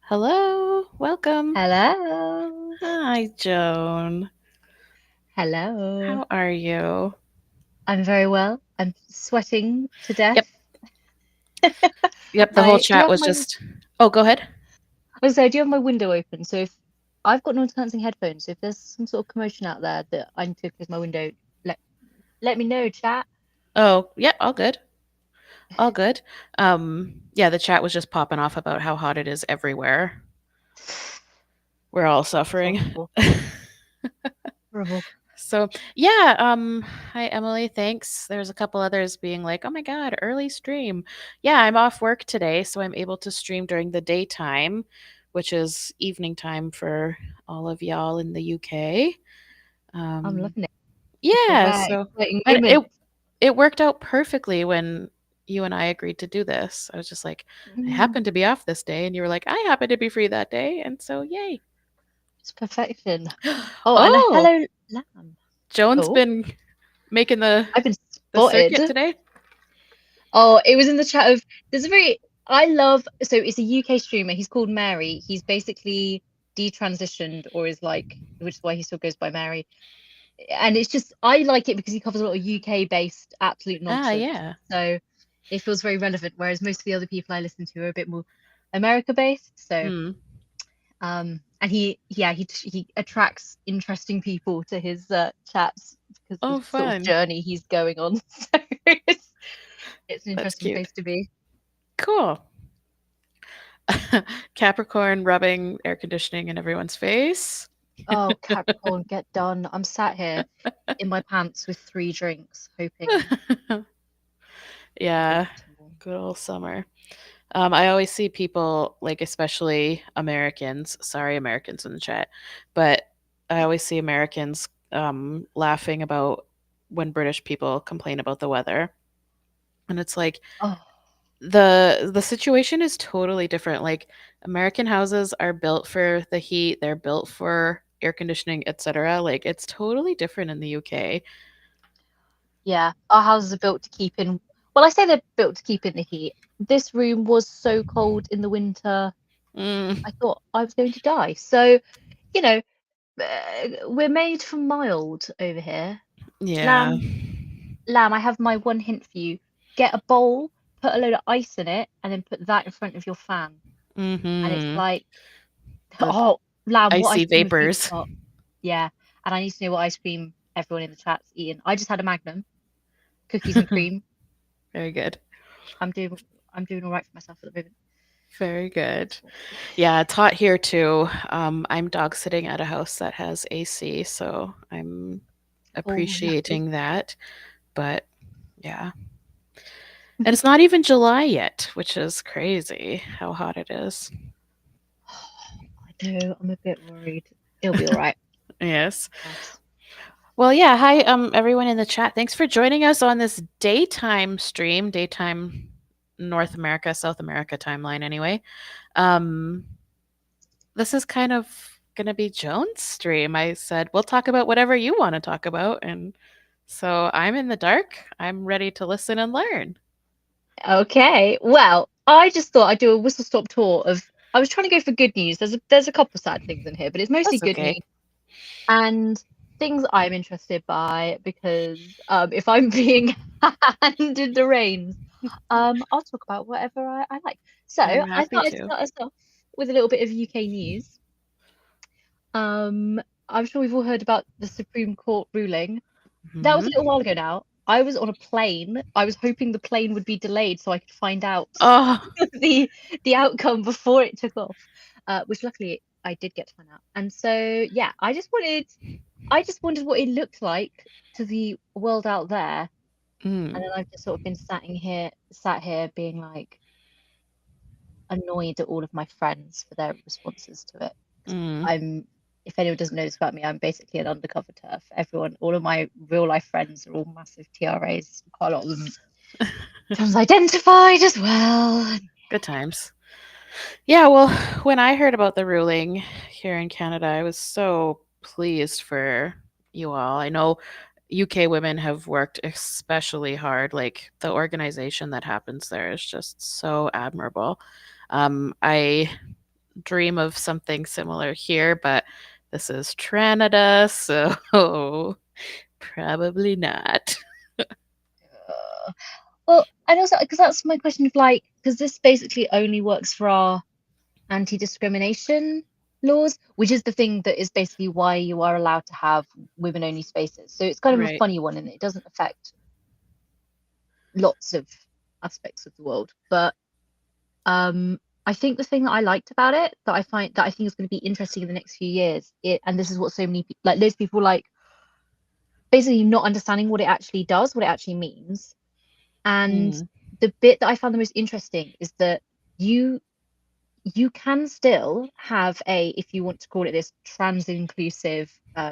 Hello, welcome. Hello. Hi, Joan. Hello. How are you? I'm very well. I'm sweating to Yep, death. yep, the whole I do you chat have was my just. Oh, go ahead. I was say, I do have my window open, so if I've got noise-cancelling headphones, so if there's some sort of commotion out there that I need to close my window, let let me know, chat. Oh, yeah, all good. All good. Yeah, the chat was just popping off about how hot it is everywhere. We're all It's suffering. horrible. Horrible. So, yeah, hi Emily, thanks. There's a couple others being like, "Oh my god, early stream." Yeah, I'm off work today, so I'm able to stream during the daytime, which is evening time for all of y'all in the UK. I'm Um, loving it. Talk yeah, about so exciting and it moments. it worked out perfectly when you and I agreed to do this. I was just like, I Mm, happen to be off this day, and you were like, I happen to be free that day, and so yay. it's perfection. Oh, and a Oh, hello, lamb. Joan's Oh, been making the I've been the spotted. circuit today. Oh, it was in the chat of there's a very I love so it's a UK streamer. He's called Mary. He's basically detransitioned or is like which is why he still goes by Mary. And it's just I like it because he covers a lot of UK based absolute Ah, nonsense. yeah. So it feels very relevant, whereas most of the other people I listen to are a bit more America based. So Hmm. and he attracts interesting people to his chats because of Oh, the sort of fun. journey he's going on. So it's an That's interesting cute. place to be. Cool. Capricorn rubbing air conditioning in everyone's face. Oh, Capricorn, get done. I'm sat here in my pants with 3 drinks, hoping for Yeah, tomorrow. good old summer. I always see people, like especially Americans, sorry Americans in the chat, but I always see Americans laughing about when British people complain about the weather. And it's like Oh, the situation is totally different. Like American houses are built for the heat, they're built for air conditioning, etc. Like it's totally different in the UK. yeah. Our houses are built to keep in, well, I say they're built to keep in the heat. This room was so cold in the winter, Mm, I thought I was going to die. So, you know, we're made for mild over here. yeah. Lamb, lamb, I have my one hint for you. Get a bowl, put a load of ice in it, and then put that in front of your fan. And it's Mhm. like, The oh, lamb, what icy ice cream have you vapors. got? Yeah, and I need to know what ice cream everyone in the chat's eating. I just had a Magnum, cookies and cream. Very good. I'm doing I'm doing all right for myself at the moment. Very good. Yeah, it's hot here too. I'm dog sitting at a house that has AC, so I'm Oh, lucky. appreciating that. But yeah. And it's not even July yet, which is crazy how hot it is. I know, I'm a bit worried. It'll be all right. Yes. Pass. Well, yeah, hi everyone in the chat. Thanks for joining us on this daytime stream, daytime North America, South America timeline anyway. Um this is kind of going to be Joan's stream. I said, "We'll talk about whatever you want to talk about." And so I'm in the dark. I'm ready to listen and learn. Okay. Well, I just thought I'd do a whistle stop tour of I was trying to go for good news. There's a couple of sad things in here, but it's mostly That's good okay. news and things I'm interested by because if I'm being handed the reins, I'll talk about whatever I like. So I'm I happy thought I'd to. start us off with a little bit of UK news. I'm sure we've all heard about the Supreme Court ruling. That was a Mhm. little while ago now. I was on a plane. I was hoping the plane would be delayed so I could find out Oh, the the outcome before it took off, which luckily I did get to find out. And so yeah, I just wondered what it looked like to the world out there, and mm, then I've just sort of been sat here being like annoyed at all of my friends for their responses to it. mm. I'm, if anyone doesn't know this about me, I'm basically an undercover turf. Everyone, all of my real life friends are all massive TRAs. Quite a lot of them trans-identified as well. Good times. Yeah, well, when I heard about the ruling here in Canada, I was so pleased for you all. I know UK women have worked especially hard. Like the organization that happens there is just so admirable. I dream of something similar here, but this is Canada, so probably not. Uh, well, and also because that's my question of like, because this basically only works for our anti-discrimination laws, which is the thing that is basically why you are allowed to have women-only spaces. So it's kind of a Right. funny one, and it doesn't affect lots of aspects of the world. But I think the thing that I liked about it, that I think is going to be interesting in the next few years, and this is what so many people, like those people, like basically not understanding what it actually does, what it actually means. And Mm, the bit that I found the most interesting is that you you can still have a, if you want to call it this, trans inclusive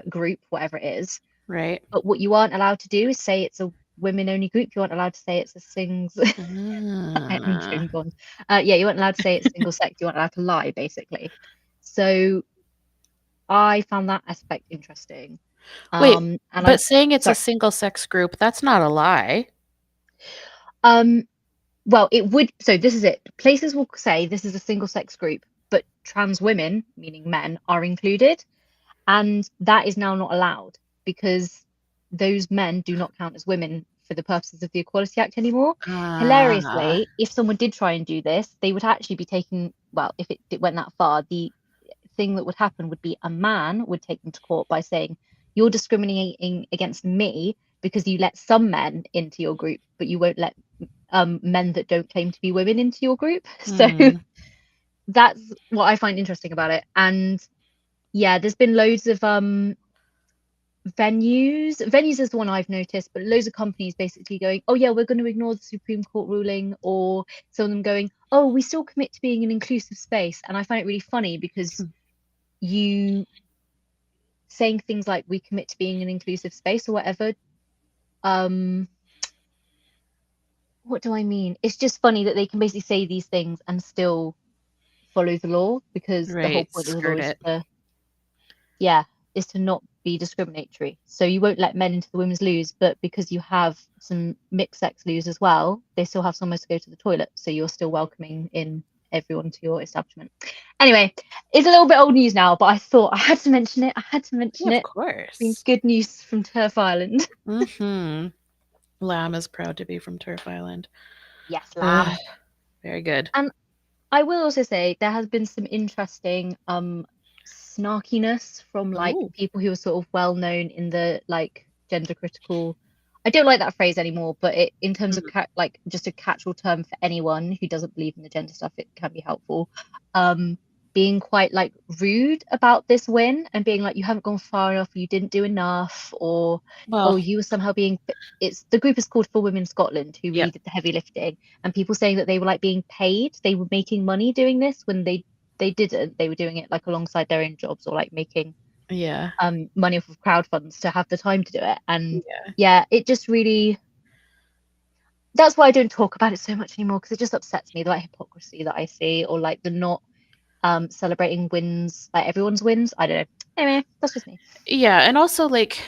group, whatever it is. right. But what you aren't allowed to do is say it's a women only group. You aren't allowed to say it's a sings. I'm Ah. joking, Bond. Yeah, you weren't allowed to say it's single sex. You weren't allowed to lie, basically. So I found that aspect interesting. Wait, And but I, saying it's a sorry. single sex group, that's not a lie. Um, well, it would. So this is it. Places will say this is a single sex group, but trans women, meaning men, are included, and that is now not allowed because those men do not count as women for the purposes of the Equality Act anymore. Ah. Hilariously, if someone did try and do this, they would actually be taken. Well, if it went that far, the thing that would happen would be a man would take them to court by saying, "You're discriminating against me because you let some men into your group, but you won't let men that don't claim to be women into your group." So Hmm. that's what I find interesting about it. And yeah, there's been loads of venues is the one I've noticed, but loads of companies basically going, oh yeah, we're going to ignore the Supreme Court ruling, or some of them going, oh, we still commit to being an inclusive space. And I find it really funny because you saying things like we commit to being an inclusive space or whatever, um what do I mean? It's just funny that they can basically say these things and still follow the law, because the whole Right. point of the law Skirt is it. to, yeah, is to not be discriminatory. So you won't let men into the women's loos, but because you have some mixed sex loos as well, they still have somewhere to go to the toilet. So you're still welcoming in everyone to your establishment. Anyway, it's a little bit old news now, but I thought I had to mention it. I had to Yeah, mention of it. Been course. good news from Turf Island. Mm-hmm. Lamb is proud to be from Turf Island. Yes, Ugh, lamb. very good. And I will also say there has been some interesting snarkiness from like Oh. people who are sort of well known in the like gender critical. I don't like that phrase anymore, but it, in terms of Mm. like just a catch-all term for anyone who doesn't believe in the gender stuff, it can be helpful. Um, Being quite like rude about this win and being like, you haven't gone far enough, you didn't do enough, or Well, oh, you were somehow being. It's the group is called For Women Scotland, who yeah, really did the heavy lifting, and people saying that they were like being paid, they were making money doing this when they didn't. They were doing it like alongside their own jobs, or like making yeah, money off of crowd funds to have the time to do it. And yeah, yeah, it just really, that's why I don't talk about it so much anymore, because it just upsets me, the like hypocrisy that I see, or like the not celebrating wins, like everyone's wins. I don't know. Anyway, that's just me. yeah. And also, like,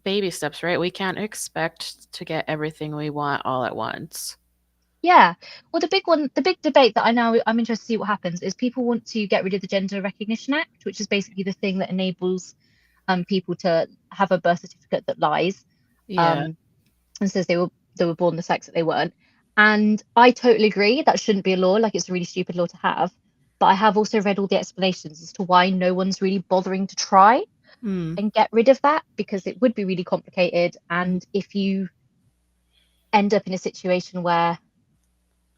baby steps, right? We can't expect to get everything we want all at once. Yeah. Well, the big one, the big debate that I'm interested to see what happens is people want to get rid of the Gender Recognition Act, which is basically the thing that enables people to have a birth certificate that lies, Yeah. um, and says they were born the sex that they weren't. And I totally agree that shouldn't be a law. Like, it's a really stupid law to have. But I have also read all the explanations as to why no one's really bothering to try Mm. and get rid of that, because it would be really complicated. And if you end up in a situation where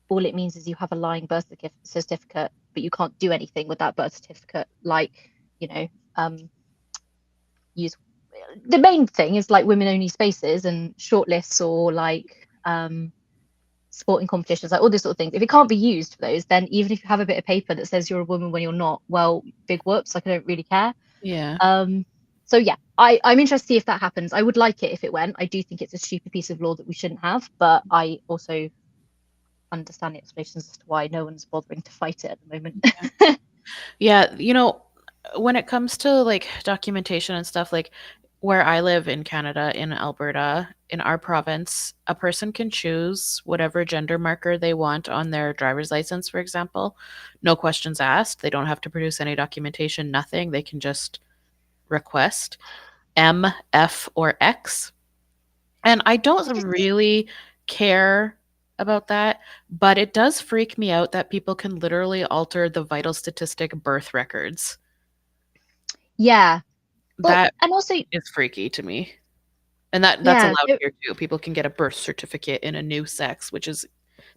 all it means is you have a lying birth certificate, but you can't do anything with that birth certificate, like, you know, use, the main thing is like women only spaces and shortlists, or like sporting competitions, like all those sort of things. If it can't be used for those, then even if you have a bit of paper that says you're a woman when you're not, well, big whoops, like I don't really care. Yeah. um so yeah, I'm interested to see if that happens. I would like it if it went. I do think it's a stupid piece of law that we shouldn't have, but I also understand the explanations as to why no one's bothering to fight it at the moment. Yeah. When it comes to like documentation and stuff, like where I live in Canada, in Alberta, in our province, a person can choose whatever gender marker they want on their driver's license, for example. No questions asked. They don't have to produce any documentation, nothing. They can just request M, F, or X. And I don't Interesting. really care about that, but it does freak me out that people can literally alter the vital statistic birth records. Yeah. Well, That and also, is freaky to me. And that's yeah, allowed here too. People can get a birth certificate in a new sex, which is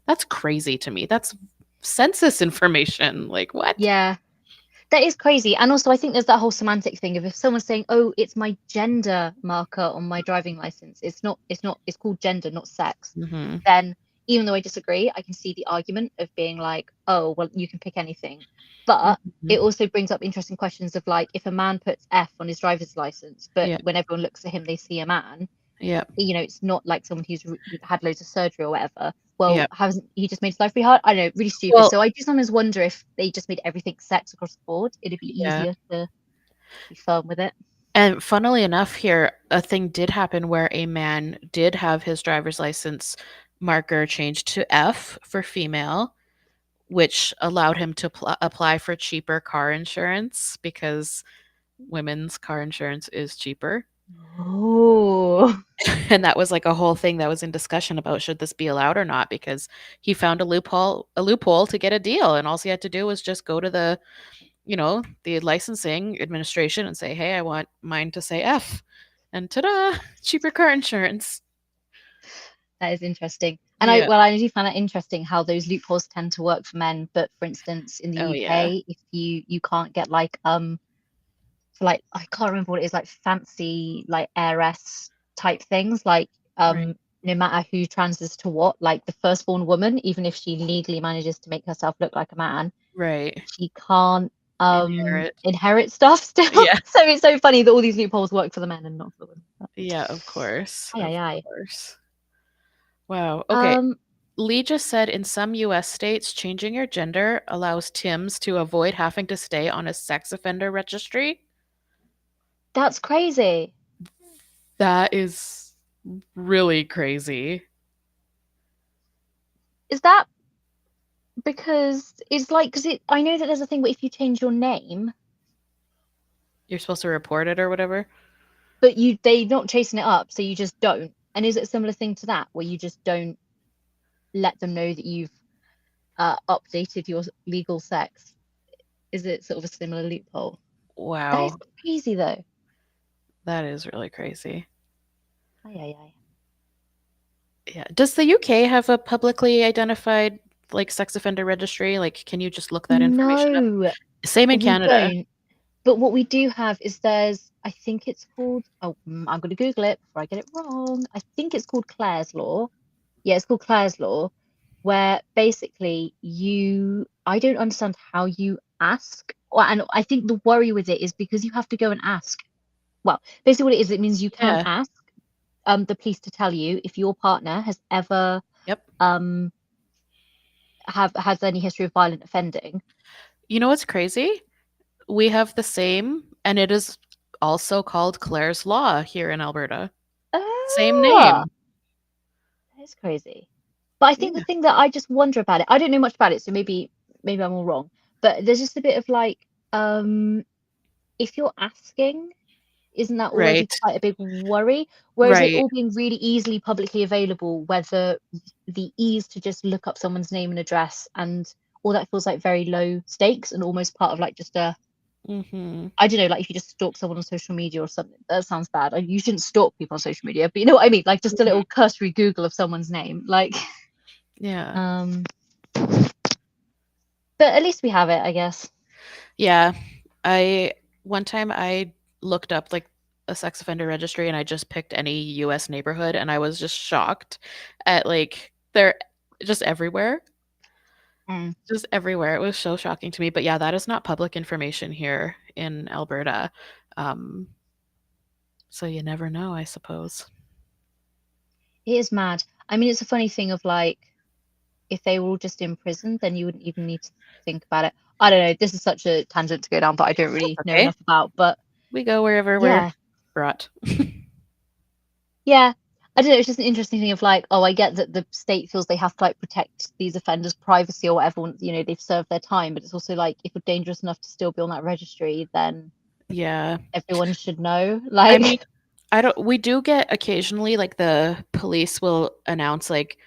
that's crazy to me. That's census information. Like what? yeah. That is crazy. And also, I think there's that whole semantic thing of if someone's saying, "Oh, it's my gender marker on my driving license," it's called gender, not sex. Mhm. Then, even though I disagree, I can see the argument of being like, "Oh, well, you can pick anything." But it Mhm. also brings up interesting questions of like, if a man puts F on his driver's license, but Yeah. when everyone looks at him, they see a man, Yeah. it's not like someone who's had loads of surgery or whatever. Well, Yeah. hasn't he just made his life really hard? I don't know, really stupid. Well, So I do sometimes wonder if they just made everything sex across the board, it'd be yeah. easier to be firm with it. And funnily enough, here, a thing did happen where a man did have his driver's license marker changed to F for female, which allowed him to apply for cheaper car insurance because women's car insurance is cheaper. Oh, And that was like a whole thing that was in discussion about should this be allowed or not because he found a loophole to get a deal and all he had to do was just go to the licensing administration and say, "Hey, I want mine to say F." And ta-da, cheaper car insurance. that is interesting. And Yeah. I do find that interesting how those loopholes tend to work for men. But for instance, in the Oh yeah. UK, if you can't get like for like I can't remember what it is, like fancy like heiress type things, like Right. no matter who transes to what, like the firstborn woman, even if she legally manages to make herself look like a man, Right. she can't Inherit. inherit stuff still. Yeah. So it's so funny that all these loopholes work for the men and not for the women. But, Yeah, of course. aye, Of aye, aye. course. Wow. Okay. Um, Lee just said in some US states, changing your gender allows Tims to avoid having to stay on a sex offender registry. that's crazy. That is really crazy. Is that because it's like because I know that there's a thing where if you change your name, You're supposed to report it or whatever. but they not chasing it up, so you just don't. And is it a similar thing to that where you just don't let them know that you've updated your legal sex? Is it sort of a similar loophole? That is Wow. crazy though. That is really crazy. Aye, aye, aye. Yeah. Does the UK have a publicly identified like sex offender registry? Like, can you just look that information up? No, Same in we Canada. don't. But what we do have is I think it's called, I'm going to Google it before I get it wrong. I think it's called Clare's Law. Yeah, it's called Clare's Law, where basically I don't understand how you ask. And I think the worry with it is because you have to go and ask. Well, basically what it is, it means you can Yeah. ask the police to tell you if your partner has ever Yep. um has any history of violent offending. You know what's crazy? We have the same, and it is also called Clare's Law here in Alberta. Same Ah, name. that is crazy. But I think the Yeah. thing that I just wonder about it, I don't know much about it, so maybe I'm all wrong. But there's just a bit of like, if you're asking, isn't that already Right. quite a big worry? Whereas it Right. all being really easily publicly available, whether the ease to just look up someone's name and address and all that feels like very low stakes and almost part of like just a Mm-hmm. I don't know, like if you just stalk someone on social media or something. That sounds bad. You shouldn't stalk people on social media, but you know what I mean? Like just a Hmm. little cursory Google of someone's name. Like, Yeah. um, but at least we have it, I guess. Yeah. I one time I looked up like a sex offender registry and I just picked any US neighborhood and I was just shocked at like they're just everywhere. Mm. Just everywhere. It was so shocking to me. But yeah, that is not public information here in Alberta. Um, so you never know, I suppose. It is mad. I mean, it's a funny thing of like, if they were all just in prison, then you wouldn't even need to think about it. I don't know. This is such a tangent to go down, but I don't really know Okay. enough about. But We go wherever we're yeah, brought. Yeah. I don't know, it's just an interesting thing of like, oh, I get that the state feels they have to like protect these offenders' privacy or whatever once, you know, they've served their time, but it's also like if you're dangerous enough to still be on that registry, then Yeah. everyone should know. I mean, Like, I don't we do get occasionally like the police will announce like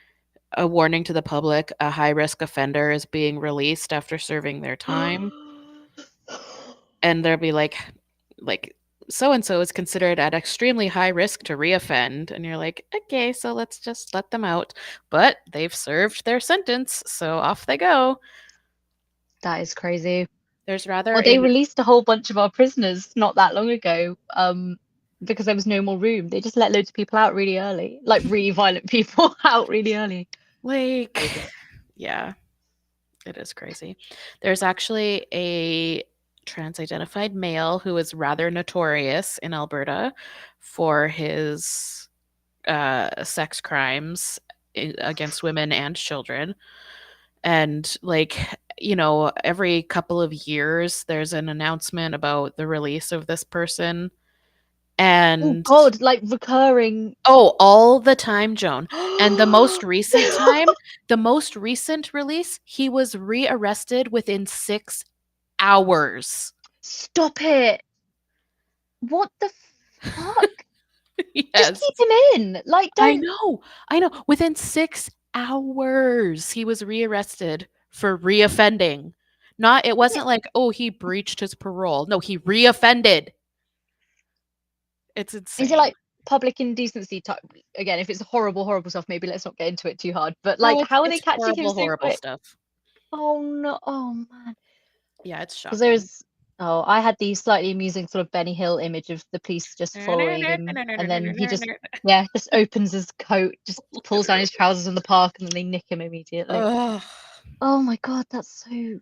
a warning to the public, a high risk offender is being released after serving their time. And they'll be like so and so is considered at extremely high risk to reoffend, and you're like, okay, so let's just let them out, but they've served their sentence, so off they go. that is crazy. There's rather Well, a they released a whole bunch of our prisoners not that long ago, because there was no more room. They just let loads of people out really early, like really violent people out really early. like Crazy. yeah, it is crazy. There's actually a trans identified male who is rather notorious in Alberta for his sex crimes against women and children. And like, every couple of years there's an announcement about the release of this person. Oh And God, like recurring. oh, all the time, Joan. And the most recent release, he was rearrested within 6 hours. Stop it. What the fuck? Just Yes. keep him in. Like, I don't. know. I know. Within 6 hours, he was rearrested for reoffending. Not, it Is it? wasn't like, oh, he breached his parole. No, he reoffended. It's Is it insane. like public indecency type? Again, if it's horrible, horrible stuff, maybe let's not get into it too hard. But No, like, it's how are they it's catching him horrible, so horrible quick? stuff. Oh no. Oh man. Yeah, it's Because shocking. there's. Oh, I had the slightly amusing sort of Benny Hill image of the police just following him, and then he just, yeah, just opens his coat, just pulls down his trousers in the park, and then they nick him immediately. Ugh, Oh my God, that's so.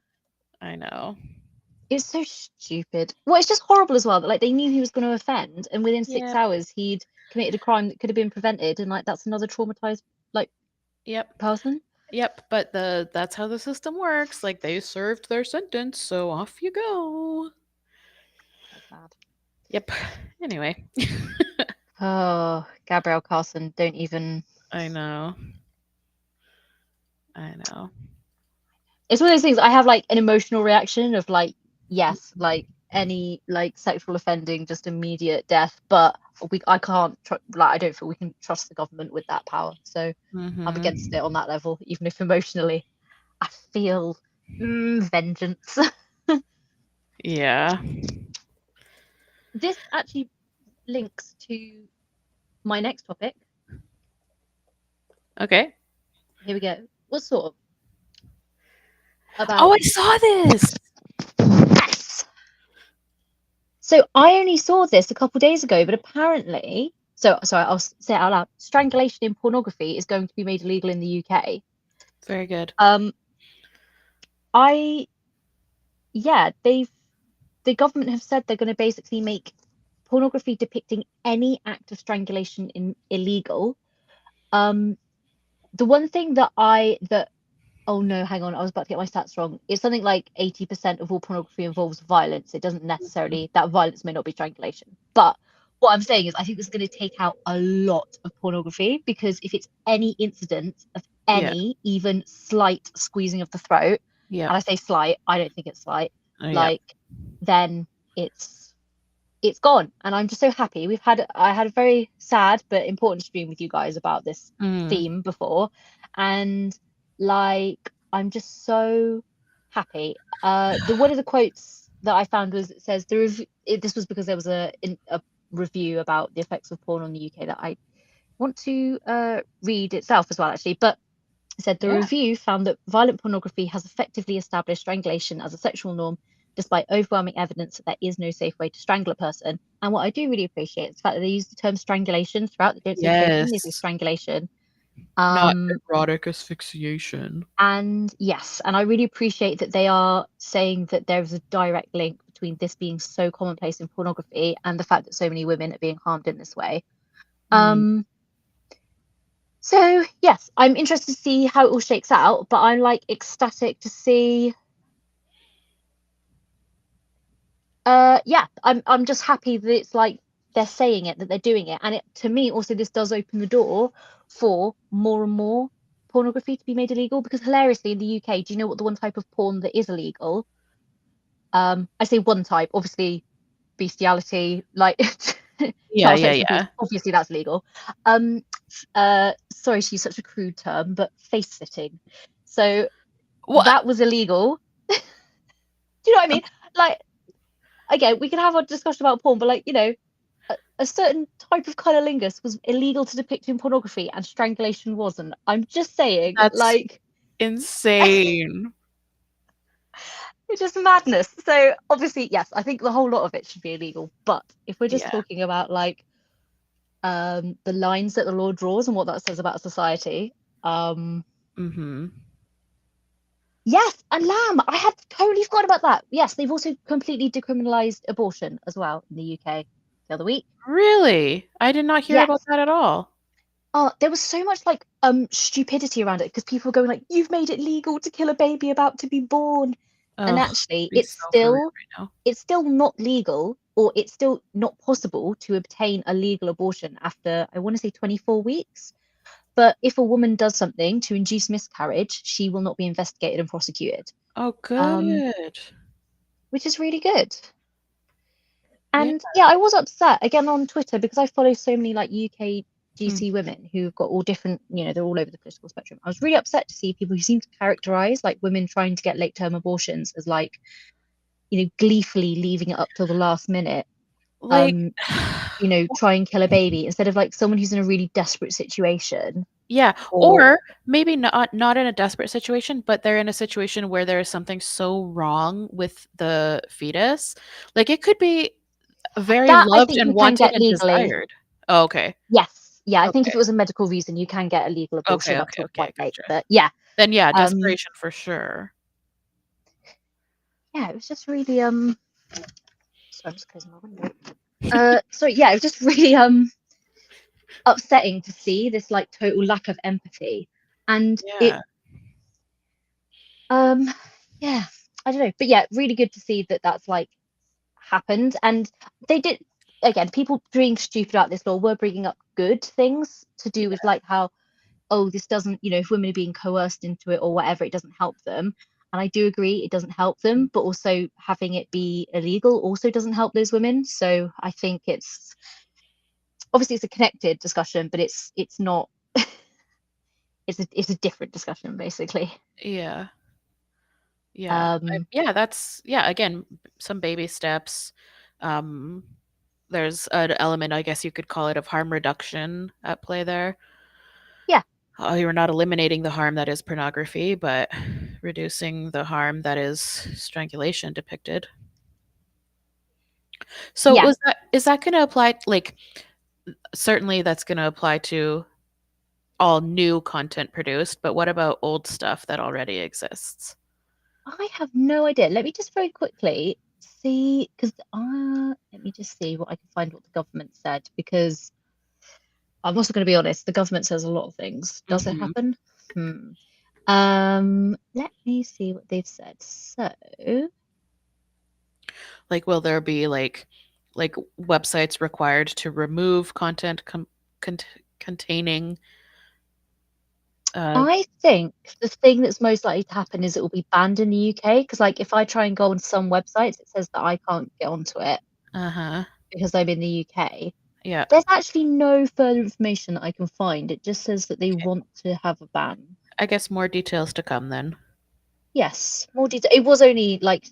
I know. It's so stupid. Well, it's just horrible as well that like they knew he was going to offend, and within six Yep, hours he'd committed a crime that could have been prevented, and like that's another traumatized like yep, person. yep. But that's how the system works. Like they served their sentence, so off you go. So sad. Yep. Anyway, Oh, Gabrielle Carson, don't even. I know. I know. It's one of those things. I have like an emotional reaction of like, yes, like any like sexual offending, just immediate death. But I can't like I don't feel we can trust the government with that power. So I'm against it Mm-hmm. on that level, even if emotionally I feel vengeance. Yeah. This actually links to my next topic. Okay. Here we go. What sort of Oh, about I saw this. yes. So I only saw this a couple days ago, but apparently, so sorry, I'll say it out loud. Strangulation in pornography is going to be made illegal in the UK. Very good. Um, I yeah, the government have said they're going to basically make pornography depicting any act of strangulation illegal. Um, the one thing that oh no, hang on, I was about to get my stats wrong. It's something like 80% of all pornography involves violence. It doesn't necessarily, that violence may not be strangulation. But what I'm saying is, I think this is going to take out a lot of pornography because if it's any incident of Yeah. any, even slight squeezing of the throat, Yep. and I say slight, I don't think it's slight, Yep. like, then it's gone. And I'm just so happy. I had a very sad but important stream with you guys about this Mm. theme before. And like I'm just so happy. The one of the quotes that I found was it says this was because there was a review about the effects of porn on the UK that I want to read itself as well actually. But said the Yeah. review found that violent pornography has effectively established strangulation as a sexual norm, despite overwhelming evidence that there is no safe way to strangle a person. And what I do really appreciate is the fact that they use the term strangulation throughout. They don't say choking, they say Yes. strangulation. Not Um, erotic asphyxiation. and yes, and I really appreciate that they are saying that there is a direct link between this being so commonplace in pornography and the fact that so many women are being harmed in this way. Mm. Um, so yes, I'm interested to see how it all shakes out, but I'm like ecstatic to see yeah, I'm just happy that it's like they're saying it, that they're doing it. And it, to me, also, this does open the door for more and more pornography to be made illegal. Because hilariously, in the UK, do you know what the one type of porn that is illegal? I say one type, obviously, bestiality, like Yeah, child yeah, sexual abuse. yeah. Obviously, that's legal. Sorry to use such a crude term, but face sitting. So What? that was illegal. Do you know what I mean? Like, again, we can have a discussion about porn, but like, you know, a certain type of cunnilingus was illegal to depict in pornography and strangulation wasn't. I'm just saying, That's like, insane. it's just madness. So obviously, yes, I think the whole lot of it should be illegal. But if we're just Yeah. talking about like the lines that the law draws and what that says about society, Mm-hmm. yes, and lamb. I had totally forgot about that. Yes, they've also completely decriminalized abortion as well in the UK the other week. Really? I did not hear about Yes. that at all. Oh, there was so much like stupidity around it because people were going like, "You've made it legal to kill a baby about to be born," and Oh, actually, be so for real right now. it's still not legal, or it's still not possible to obtain a legal abortion after, I want to say, 24 weeks. But if a woman does something to induce miscarriage, she will not be investigated and prosecuted, Oh, um, good. which is really good. Yeah. And yeah, I was upset again on Twitter because I follow so many like UK Mm. GC women who've got all different, you know, they're all over the political spectrum. I was really upset to see people who seem to characterize like women trying to get late term abortions as like, you know, gleefully leaving it up till the last minute, Like, um, you know, try and kill a baby instead of like someone who's in a really desperate situation yeah, or or maybe not in a desperate situation, but they're in a situation where there is something so wrong with the fetus. Like it could be very that I loved think and you can wanted get and legally. desired. Oh, okay. Yes. Yeah, I think if Okay. it was a medical reason, you can get a legal Okay, abortion up okay, till okay, quite late. gotcha. But yeah, Then yeah, um, desperation for sure. yeah, it was just really sorry, I'm just closing my window. So yeah, it was just really upsetting to see this like total lack of empathy. And it Yeah. um yeah, I don't know. But yeah, really good to see that that's like happened. And they did, again, people being stupid about this law were bringing up good things to do with like how, oh, this doesn't, you know, if women are being coerced into it or whatever, it doesn't help them. And I do agree it doesn't help them, but also having it be illegal also doesn't help those women. So I think it's obviously it's a connected discussion, but it's not it's a different discussion basically. Yeah. Yeah. Um Yeah, that's yeah, again, some baby steps. Um there's an element, I guess you could call it, of harm reduction at play there. yeah, You're not eliminating the harm that is pornography, but reducing the harm that is strangulation depicted. So yeah. was that is that going to apply like certainly that's going to apply to all new content produced, but what about old stuff that already exists? I have no idea. Let me just very quickly see, because let me just see what I can find what the government said, because I'm also going to be honest, the government says a lot of things. Does it Mhm. happen? Hmm. Let me see what they've said. So, Like will there be like websites required to remove content cont- containing uh I think the thing that's most likely to happen is it will be banned in the UK. Because, like, if I try and go on some websites, it says that I can't get onto it uh-huh. because I'm in the UK. Yeah. There's actually no further information that I can find. It just says that they Okay. want to have a ban. I guess more details to come then. Yes, more detail. It was only like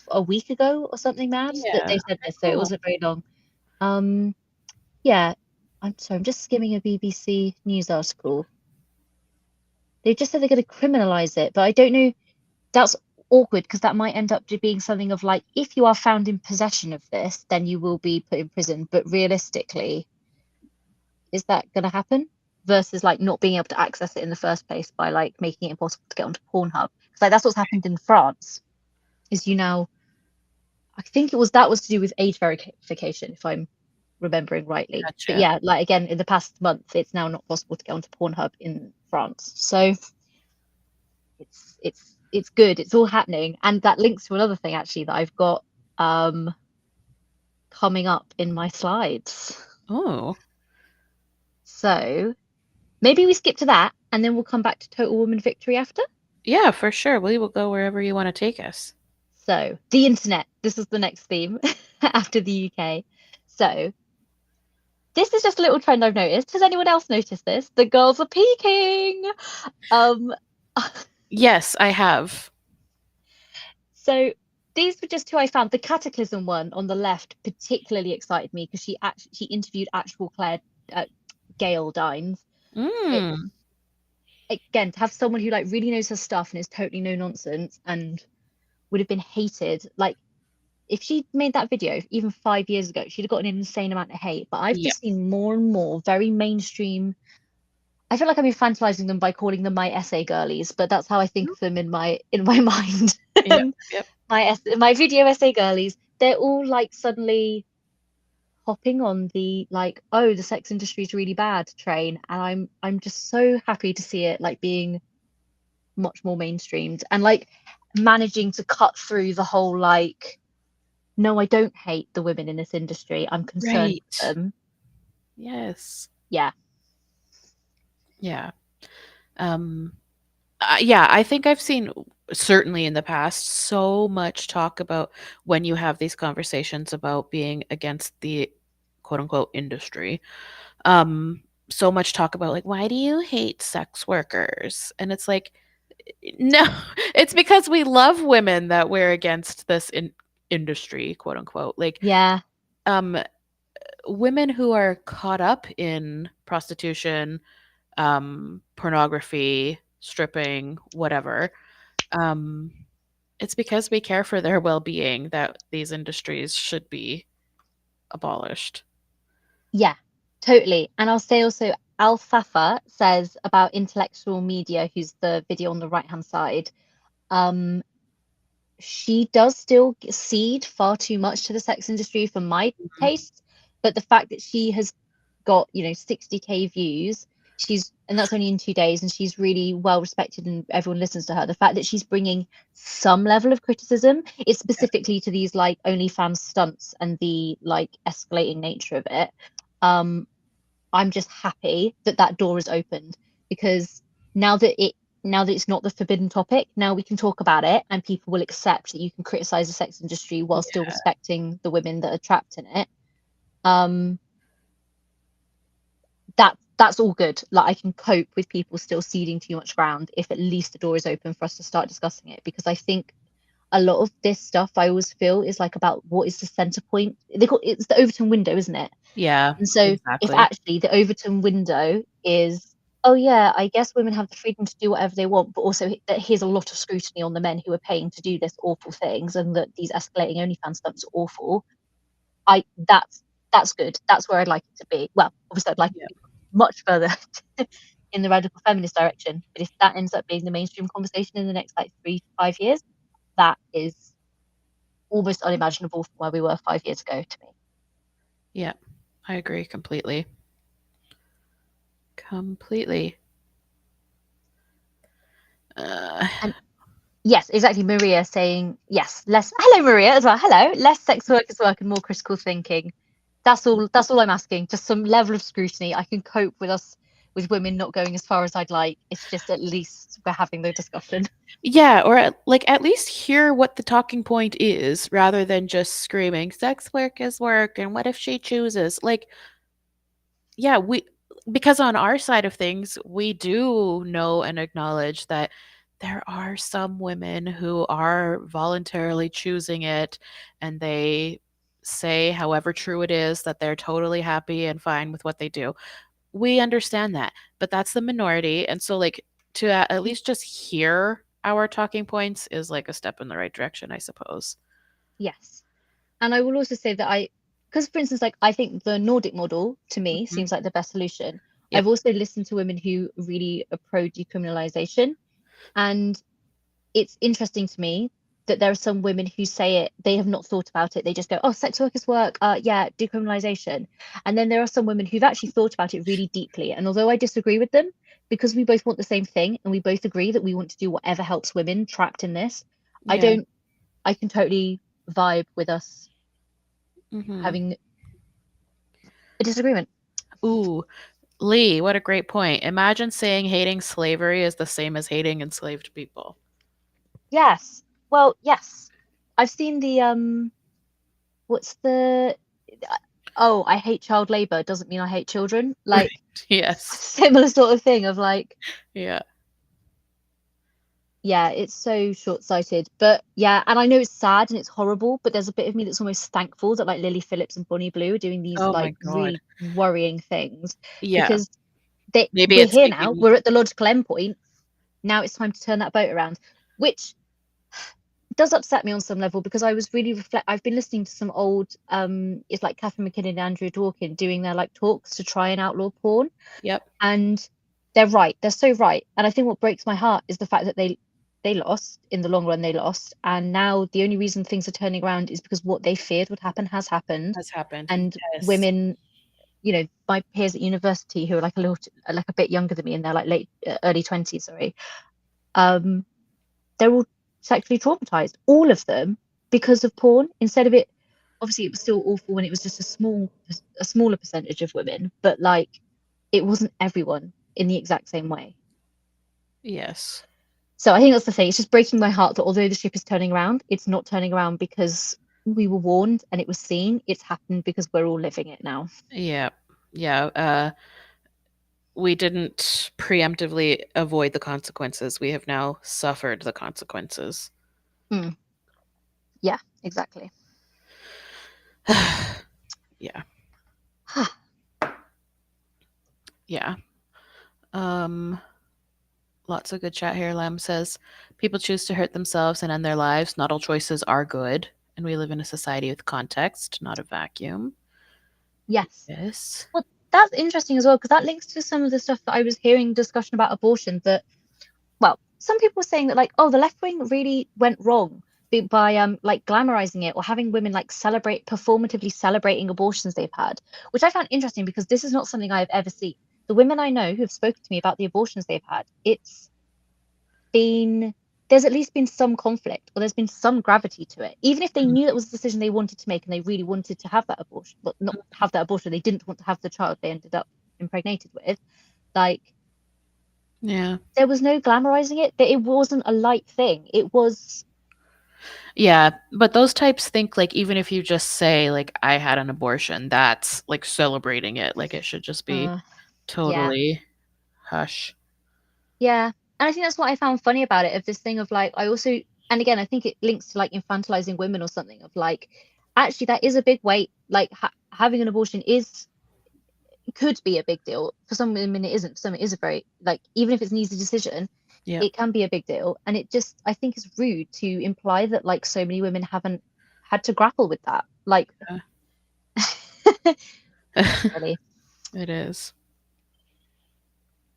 a week ago or something mad that Yeah. they said Okay, this, so it cool. wasn't very long. Um, yeah, I'm sorry, I'm just skimming a BBC news article. They just said they're going to criminalize it, but I don't know. That's awkward because that might end up being something of like, if you are found in possession of this, then you will be put in prison. But realistically, is that going to happen? Versus like not being able to access it in the first place by like making it impossible to get onto Pornhub. Because like that's what's happened in France. Is you now, I think that was to do with age verification, if I'm remembering rightly. But Gotcha. yeah, like again, in the past month, it's now not possible to get onto Pornhub in France. So it's good. It's all happening, and that links to another thing actually that I've got. Um, coming up in my slides. Oh, So maybe we skip to that and then we'll come back to Total Woman Victory after. yeah, for sure. We will go wherever you want to take us. So the internet, this is the next theme after the UK. So this is just a little trend I've noticed. Has anyone else noticed this? The girls are peaking. Um, Yes, I have. so these were just two I found. The Cataclysm one on the left particularly excited me because she interviewed actual Claire Gail Dines. It, Mm, again, to have someone who like really knows her stuff and is totally no nonsense and would have been hated. Like if she made that video even 5 years ago, she'd have got an insane amount of hate. But I've yeah. just seen more and more very mainstream. I feel like I'm infantilizing them by calling them my essay girlies, but that's how I think of them in my mind. Yep, yep. My video essay girlies, they're all like suddenly hopping on the like, oh, the sex industry is really bad train, and I'm just so happy to see it like being much more mainstreamed and like managing to cut through the whole like, no, I don't hate the women in this industry. I'm concerned with Right. them. Yes. Yeah. Yeah. Um, yeah, I think I've seen certainly in the past so much talk about when you have these conversations about being against the quote unquote industry. So much talk about like, why do you hate sex workers? And it's like, no, it's because we love women that we're against this industry, quote unquote. Like, Yeah. um, women who are caught up in prostitution, pornography, stripping, whatever. Um, it's because we care for their well-being that these industries should be abolished. Yeah, totally. And I'll say also, Alfafa says about intellectual media, who's the video on the right hand side. Um, she does still cede far too much to the sex industry for my Mhm. taste, but the fact that she has got 60k views, and that's only in 2 days, and she's really well respected and everyone listens to her. The fact that she's bringing some level of criticism, it's specifically to these like OnlyFans stunts and the like escalating nature of it. um I'm just happy that that door is opened, because now that it now that it's not the forbidden topic, now we can talk about it and people will accept that you can criticize the sex industry while still Yeah. respecting the women that are trapped in it. Um, that's all good. Like I can cope with people still ceding too much ground if at least the door is open for us to start discussing it, because I think a lot of this stuff I always feel is like about what is the center point. It's the Overton window, isn't it? Yeah, And so if exactly. actually the Overton window is, oh yeah, I guess women have the freedom to do whatever they want, but also that here's a lot of scrutiny on the men who are paying to do this awful things, and that these escalating OnlyFans stunts are awful. I that's good. That's where I'd like it to be. Well, obviously I'd like it Yeah. to be much further in the radical feminist direction. But if that ends up being the mainstream conversation in the next like 3 to 5 years, that is almost unimaginable from where we were 5 years ago to me. Yeah. I agree completely. Completely. Uh, And yes, exactly. Maria saying yes, less. Hello, Maria, as well. Hello, less sex workers work and more critical thinking. That's all. That's all I'm asking. Just some level of scrutiny. I can cope with us with women not going as far as I'd like. It's just at least we're having the discussion. yeah, or like at least hear what the talking point is rather than just screaming sex work is work and what if she chooses. Like, yeah, we because on our side of things, we do know and acknowledge that there are some women who are voluntarily choosing it and they say, however true it is, that they're totally happy and fine with what they do. We understand that, but that's the minority. And so, like, to at least just hear our talking points is like a step in the right direction, I suppose. Yes, and I will also say that because for instance, like I think the Nordic model to me Mhm. seems like the best solution. I've Yep. also listened to women who really are pro decriminalization, and it's interesting to me that there are some women who say it, they have not thought about it. They just go, oh, sex workers work, yeah, decriminalization. And then there are some women who've actually thought about it really deeply. And although I disagree with them, because we both want the same thing and we both agree that we want to do whatever helps women trapped in this, I Yeah. don't, I can totally vibe with us Hmm. having a disagreement. Ooh, Lee, what a great point. Imagine saying hating slavery is the same as hating enslaved people. Yes. Well, yes. I've seen the what's the oh, I hate child labor doesn't mean I hate children. Right. Like Yes. similar sort of thing of like, Yeah. yeah, it's so short-sighted. But yeah, and I know it's sad and it's horrible, but there's a bit of me that's almost thankful that like Lily Phillips and Bonnie Blue are doing these Oh my like God. really worrying things Yeah. because Maybe we're it's here now, making. we're at the logical endpoint. Now it's time to turn that boat around, which does upset me on some level because I was really I've been listening to some old it's like Catherine McKinnon and Andrew Dawkins doing their like talks to try and outlaw porn, Yep. and they're right, they're so right. And I think what breaks my heart is the fact that they lost in the long run, they lost, and now the only reason things are turning around is because what they feared would happen has happened. Has happened. And Yes. women, you know, my peers at university who are like a little like a bit younger than me, and they're like late early 20s, sorry, um they're all sexually traumatized, all of them, because of porn. Instead of it, obviously, it was still awful when it was just a smaller percentage of women, but like it wasn't everyone in the exact same way. Yes. So I think that's the thing. It's just breaking my heart that although the ship is turning around, it's not turning around because we were warned and it was seen. It's happened because we're all living it now. Yeah. Yeah. We didn't preemptively avoid the consequences. We have now suffered the consequences. Mm, yeah, exactly. Yeah. Yeah. Um, Lots of good chat here. Lem says people choose to hurt themselves and end their lives. Not all choices are good, and we live in a society with context, not a vacuum. Yes. Yes. Well, that's interesting as well because that links to some of the stuff that I was hearing discussion about abortion. That well, some people were saying that like, oh, the left wing really went wrong by like glamorizing it or having women like celebrate performatively celebrating abortions they've had, which I found interesting because this is not something I've ever seen. The women I know who have spoken to me about the abortions they've had, it's been there's at least been some conflict or there's been some gravity to it, even if they knew that was a decision they wanted to make and they really wanted to have that abortion, but not have that abortion, they didn't want to have the child they ended up impregnated with. Like Yeah. there was no glamorizing it, that it wasn't a light thing. It was Yeah, but those types think like even if you just say like I had an abortion, that's like celebrating it. Like it should just be uh yeah. totally hush. Yeah. And I think that's what I found funny about it, of this thing of like I also, and again I think it links to like infantilizing women or something, of like actually that is a big weight, like having an abortion is could be a big deal. For some women it isn't, for some it is a very like, even if it's an easy decision, Yep. it can be a big deal. And it just, I think, is rude to imply that like so many women haven't had to grapple with that, like really. It is.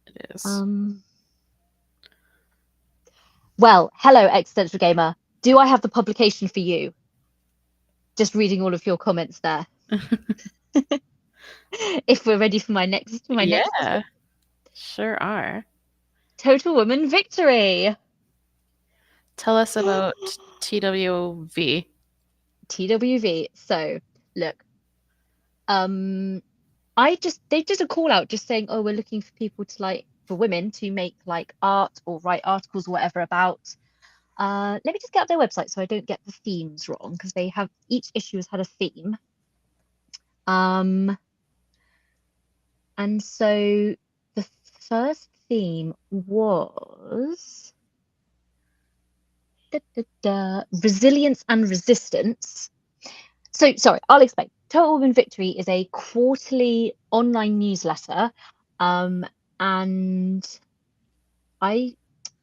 It is. um well, hello existential gamer, do I have the publication for you? Just reading all of your comments there. If we're ready for my next Yeah, sure are. total woman victory. Tell us about TWV. TWV. So look, um I just they did a call out just saying, oh, we're looking for people to like for women to make like art or write articles or whatever about let me just get up their website so I don't get the themes wrong, because they have, each issue has had a theme. Um and so the first theme was resilience and resistance. So sorry, I'll explain. Total Woman Victory is a quarterly online newsletter, um, and I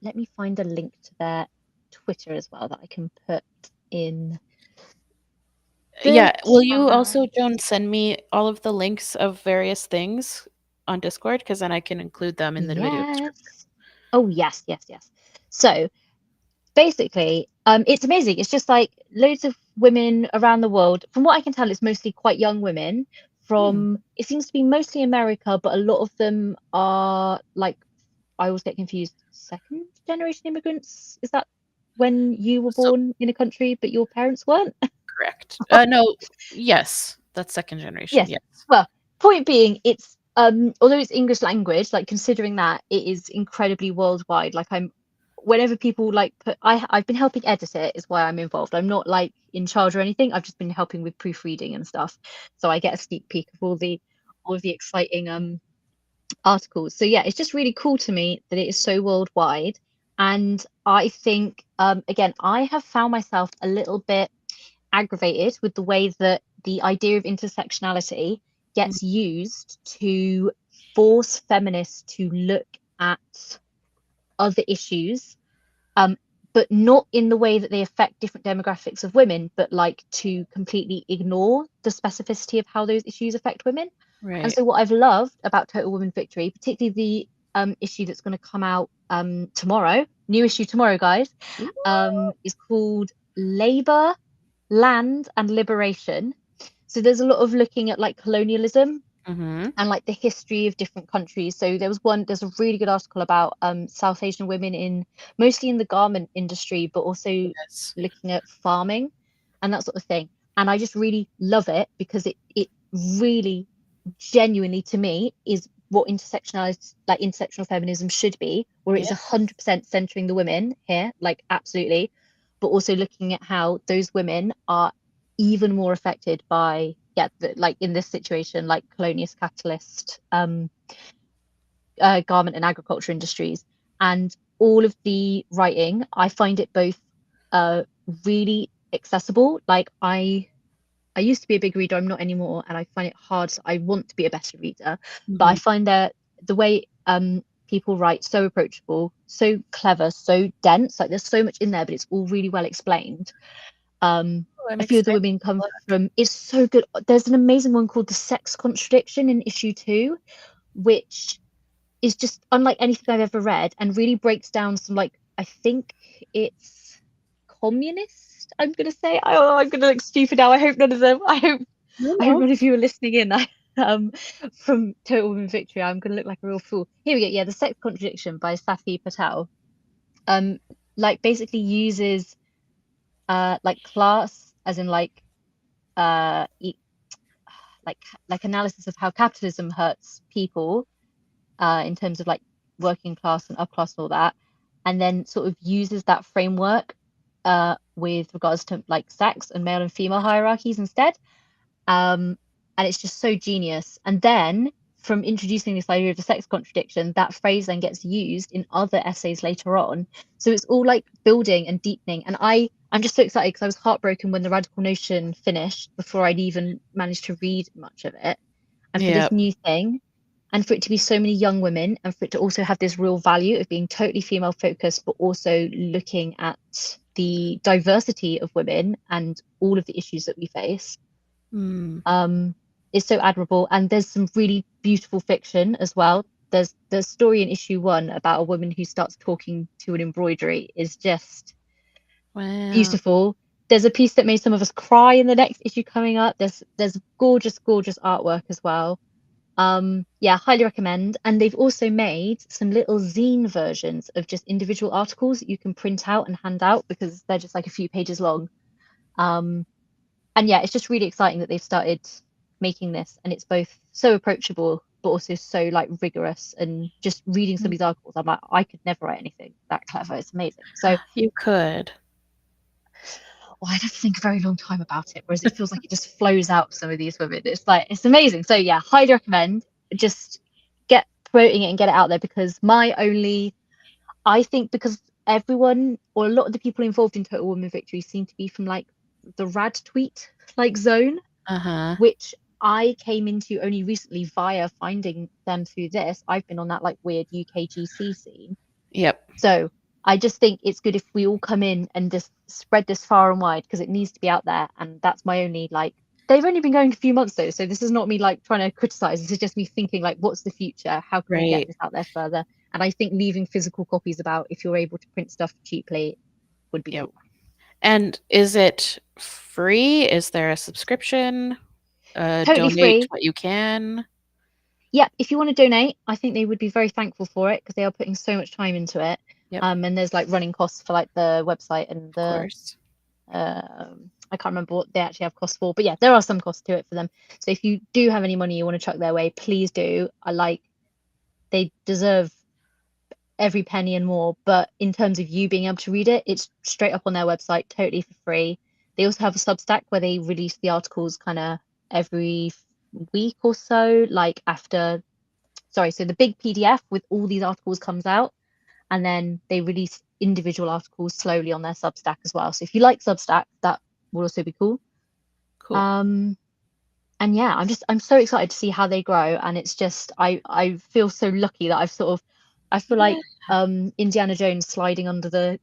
let me find a link to their Twitter as well that I can put in the Yeah, will you chat. also, Joan, send me all of the links of various things on Discord? Because then I can include them in the video description. Yes. Oh yes, yes, yes. So basically, it's amazing. It's just like loads of women around the world. From what I can tell, it's mostly quite young women Hmm. from, it seems to be mostly America, but a lot of them are like, I always get confused, second generation immigrants. Is that when you were So born in a country but your parents weren't? correct. No, yes, that's second generation. Yes. Yes. Well, point being, it's although it's English language, like considering that it is incredibly worldwide. Like whenever people like I've been helping edit it is why I'm involved. I'm not like in charge or anything. I've just been helping with proofreading and stuff. So I get a sneak peek of all of the exciting articles. So yeah, it's just really cool to me that it is so worldwide. And I think again, I have found myself a little bit aggravated with the way that the idea of intersectionality Mm. gets used to force feminists to look at other issues, um, but not in the way that they affect different demographics of women, but like to completely ignore the specificity of how those issues affect women. And Right. so, what I've loved about Total Women Victory, particularly the issue that's going to come out tomorrow, new issue tomorrow, guys, is called Labour, Land and Liberation. So there's a lot of looking at like colonialism Mm-hmm. and like the history of different countries. So there's a really good article about South Asian women in mostly in the garment industry, but also Yes. looking at farming and that sort of thing. And I just really love it because it really genuinely to me is what intersectional feminism should be, where it's Yes. 100% centering the women here, like absolutely, but also looking at how those women are even more affected by like in this situation like colonialist capitalist garment and agriculture industries. And all of the writing, I find it both uh really accessible. Like I used to be a big reader, I'm not anymore, and I find it hard. I want to be a better reader, but I Mm-hmm. find that the way people write so approachable, so clever, so dense, like there's so much in there, but it's all really well explained. Oh, I'm A few of the excited. women come from, it's so good. There's an amazing one called The Sex Contradiction in issue 2, which is just unlike anything I've ever read and really breaks down some like I think it's communist. I'm gonna say. Oh, I'm gonna look stupid now. I hope none of them. No, I hope no. none of you are listening in. From Total Women Victory, I'm gonna look like a real fool. Here we go. Yeah, The Sex Contradiction by Safi Patel. Um, like basically uses like class as in uh e- like analysis of how capitalism hurts people in terms of like working class and upper class and all that, and then sort of uses that framework with regards to like sex and male and female hierarchies instead. Um, and it's just so genius. And then from introducing this idea of the sex contradiction, that phrase then gets used in other essays later on. So it's all like building and deepening. And I'm just so excited because I was heartbroken when the Radical Notion finished before I'd even managed to read much of it. And for Yeah. this new thing, and for it to be so many young women, and for it to also have this real value of being totally female focused, but also looking at the diversity of women and all of the issues that we face, Mm. um, is so admirable. And there's some really beautiful fiction as well. There's the story in issue 1 about a woman who starts talking to an embroidery is just Wow. beautiful. There's a piece that made some of us cry in the next issue coming up. There's gorgeous, gorgeous artwork as well. Yeah, highly recommend. And they've also made some little zine versions of just individual articles that you can print out and hand out because they're just like a few pages long. Um, and yeah, it's just really exciting that they've started making this, and it's both so approachable but also so like rigorous. And just reading some of Mm. these articles, I'm like, I could never write anything that clever. It's amazing. So, You could. well, I'd have to think a very long time about it, whereas it feels like it just flows out some of these women. It's like it's amazing. So yeah, highly recommend. Just get promoting it and get it out there because I think because everyone or a lot of the people involved in Total Women Victory seem to be from like the rad tweet like zone, Uh-huh. which I came into only recently via finding them through this. I've been on that like weird UKGC scene. Yep. So I just think it's good if we all come in and just spread this far and wide because it needs to be out there. And that's my only like, they've only been going a few months though. So this is not me like trying to criticize. This is just me thinking like, what's the future? How can we get Right. this out there further? And I think leaving physical copies about if you're able to print stuff cheaply would be Yep. cool. And is it free? Is there a subscription? Totally Donate free. what you can. Yeah, if you want to donate, I think they would be very thankful for it because they are putting so much time into it. Yep. And there's like running costs for like the website and Of the course. I can't remember what they actually have costs for, but yeah, there are some costs to it for them. So if you do have any money you want to chuck their way, please do. I like they deserve every penny and more. But in terms of you being able to read it, it's straight up on their website, totally for free. They also have a Substack where they release the articles kind of every week or so, like after, sorry, so the big PDF with all these articles comes out, and then they release individual articles slowly on their Substack as well. So if you like Substack, that will also be cool. Cool. Um, and yeah, I'm so excited to see how they grow. And it's just I feel so lucky that I feel Yeah. like Indiana Jones sliding under the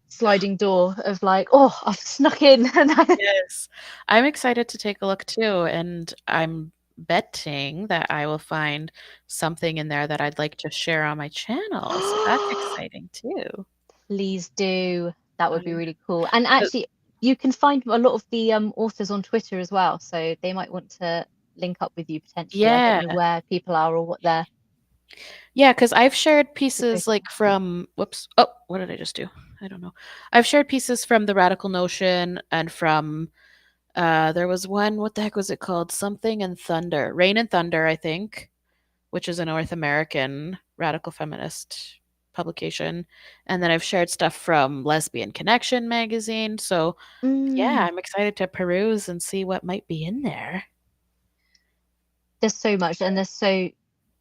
sliding door of like, oh, I've snuck in. And Yes. I'm excited to take a look too, and I'm betting that I will find something in there that I'd like to share on my channel. So that's exciting too. please do. That would be I really cool. And uh, actually, you can find a lot of the authors on Twitter as well, so they might want to link up with you potentially. I don't yeah. know where people are or what they're Yeah, because I've shared pieces posting. like from whoops. Oh, what did I just do? I don't know. I've shared pieces from the Radical Notion and from there was one, what the heck was it called? Something and Thunder. Rain and Thunder, I think, which is a North American radical feminist publication. And then I've shared stuff from Lesbian Connection magazine. So, yeah, Mm, I'm excited to peruse and see what might be in there. there's so much, and there's so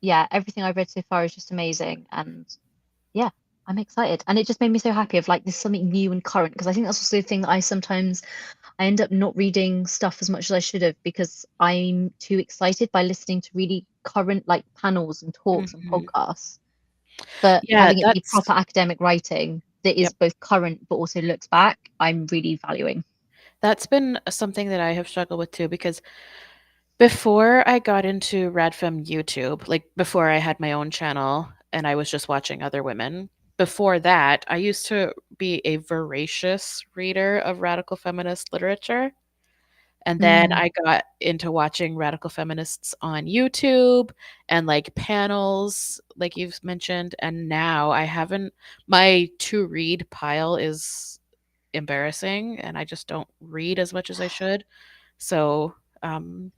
yeah, everything I've read so far is just amazing, and yeah, I'm excited, and it just made me so happy of like this something new and current because I think that's also the thing that I end up not reading stuff as much as I should have because I'm too excited by listening to really current like panels and talks and Mhm. podcasts. But Yeah, having it be that's proper academic writing that is yep. both current but also looks back, I'm really valuing. That's been something that I have struggled with too because before I got into Radfem YouTube, like before I had my own channel and I was just watching other women, before that, I used to be a voracious reader of radical feminist literature. And then Mm, I got into watching radical feminists on YouTube and like panels, like you've mentioned. And now I haven't, my to read pile is embarrassing and I just don't read as much as I should. So, um,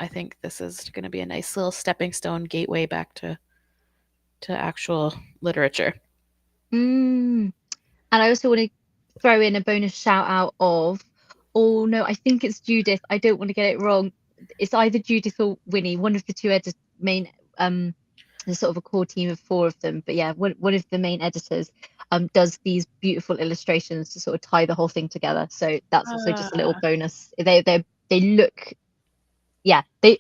I think this is going to be a nice little stepping stone gateway back to actual literature. mm. And I also want to throw in a bonus shout out of, oh no, I think it's Judith. I don't want to get it wrong. It's either Judith or Winnie, one of the two main there's sort of a core team of four of them. But yeah, one of the main editors does these beautiful illustrations to sort of tie the whole thing together. So that's also just a little Ah, bonus. They look yeah, they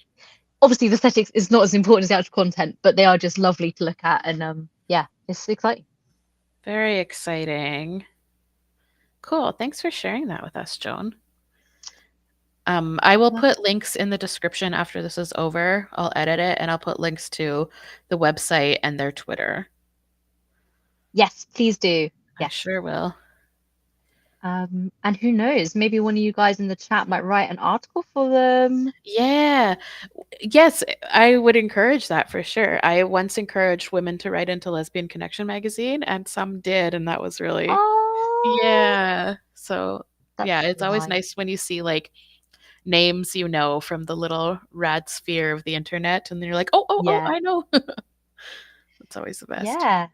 obviously the aesthetics is not as important as the actual content, but they are just lovely to look at and yeah, it's exciting. very exciting. Cool. Thanks for sharing that with us, Joan. I will put links in the description after this is over. I'll edit it and I'll put links to the website and their Twitter. Yes, please do. I Yes. sure will. And who knows, maybe one of you guys in the chat might write an article for them. Yeah. Yes, I would encourage that for sure. I once encouraged women to write into Lesbian Connection magazine, and some did, and that was really, Oh, yeah. So, that's yeah, it's so always nice. nice when you see like names you know from the little rad sphere of the internet, and then you're like, oh, oh, oh, Yeah. I know. It's always the best. Yeah.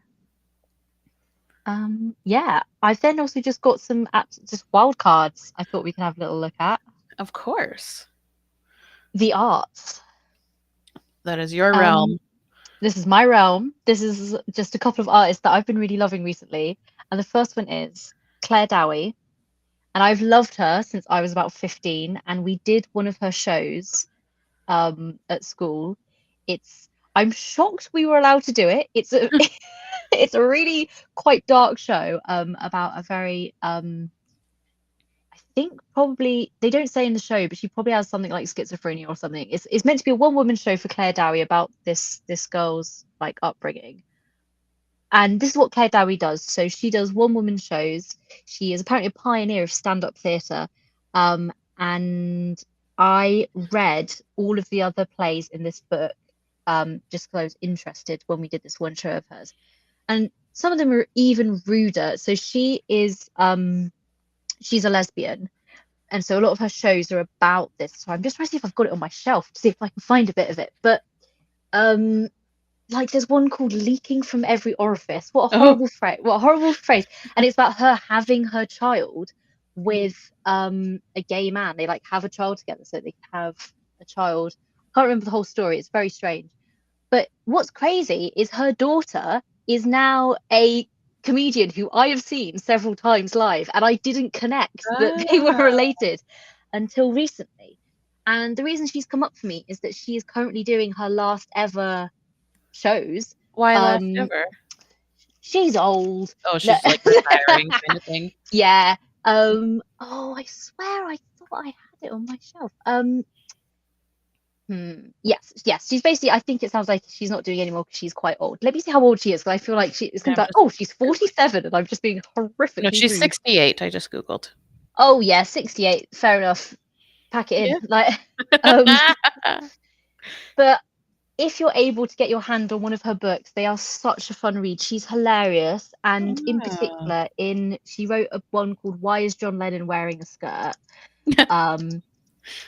Yeah. I've then also just got some apps, just wild cards I thought we can have a little look at. Of course. The arts. That is your Um, realm. this is my realm. This is just a couple of artists that I've been really loving recently. And the first one is Claire Dowie. And I've loved her since I was about 15. And we did one of her shows at school. It's I'm shocked we were allowed to do it. It's a it's a really quite dark show about a very I think probably they don't say in the show, but she probably has something like schizophrenia or something. It's meant to be a one woman show for Claire Dowie about this girl's like upbringing. And this is what Claire Dowie does. So she does one woman shows. She is apparently a pioneer of stand-up theatre. And I read all of the other plays in this book just because I was interested when we did this one show of hers. And some of them are even ruder. So she's a lesbian, and so a lot of her shows are about this. So I'm just trying to see if I've got it on my shelf to see if I can find a bit of it. But um like there's one called Leaking from Every Orifice. What a Oh, horrible phrase. What a horrible phrase. And it's about her having her child with a gay man. They like have a child together so they can have a child. I can't remember the whole story. It's very strange. But what's crazy is her daughter is now a comedian who I have seen several times live, and I didn't connect that they were ah, related until recently. And the reason she's come up for me is that she is currently doing her last ever shows. why last Um, ever? she's old. Oh, No. she's like retiring kind of thing. Yeah. Oh, I swear I thought I had it on my shelf. Yes, yes. She's basically, I think it sounds like she's not doing anymore because she's quite old. Let me see how old she is, because I feel like it's Yeah, gonna be I'm like, just oh, she's Googling. 47, and I'm just being No, horrifically she's rude. 68. I just Googled. Oh yeah, 68. Fair enough. Pack it in. Yeah. Like, um, but if you're able to get your hand on one of her books, they are such a fun read. She's hilarious, and in Ah. particular, in she wrote a one called "Why Is John Lennon Wearing a Skirt?" Um,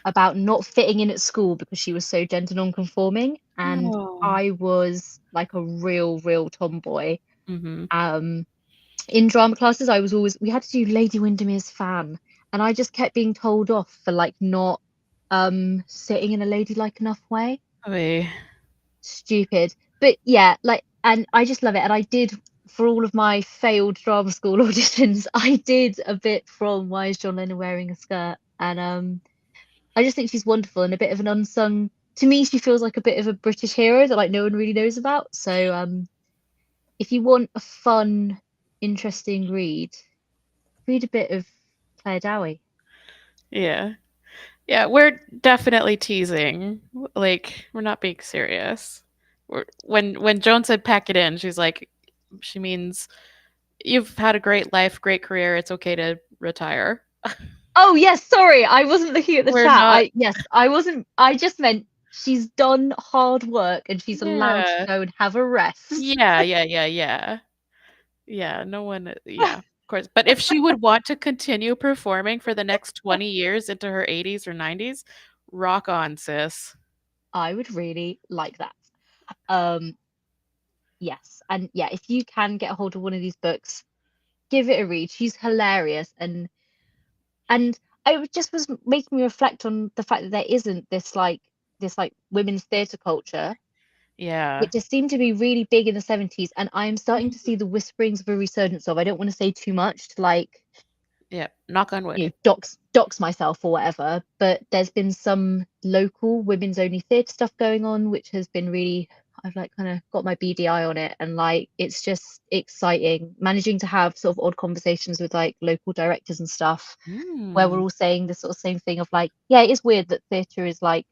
about not fitting in at school because she was so gender non-conforming, and Oh. I was like a real tomboy. Mm-hmm. Um, in drama classes, I was always we had to do Lady Windermere's Fan, and I just kept being told off for like not sitting in a ladylike enough way. Wait. Stupid. But yeah, like, and I just love it. And I did, for all of my failed drama school auditions, I did a bit from Why is John Lennon Wearing a Skirt? And I just think she's wonderful and a bit of an unsung. To me, she feels like a bit of a British hero that like no one really knows about. So if you want a fun, interesting read, read a bit of Claire Dowie. Yeah. Yeah, we're definitely teasing. Like, we're not being serious. When Joan said pack it in, she's like, she means you've had a great life, great career. It's okay to retire. Oh yes, sorry, I wasn't looking at the We're chat. not. I wasn't. I just meant she's done hard work and she's allowed to Yeah. go and have a rest. Yeah. Yeah, no one yeah, of course. But if she would want to continue performing for the next 20 years into her 80s or 90s, rock on, sis. I would really like that. Um, yes, and yeah, if you can get a hold of one of these books, give it a read. She's hilarious, and I just was making me reflect on the fact that there isn't this like women's theatre culture. Yeah. It just seemed to be really big in the 70s, and I am starting to see the whisperings of a resurgence of. I don't want to say too much to like Yeah, knock on wood. dox myself or whatever, but there's been some local women's only theatre stuff going on, which has been really, I've like kind of got my BDI on it, and like it's just exciting managing to have sort of odd conversations with like local directors and stuff where we're Mm, all saying the sort of same thing of like, yeah, it is weird that theatre is like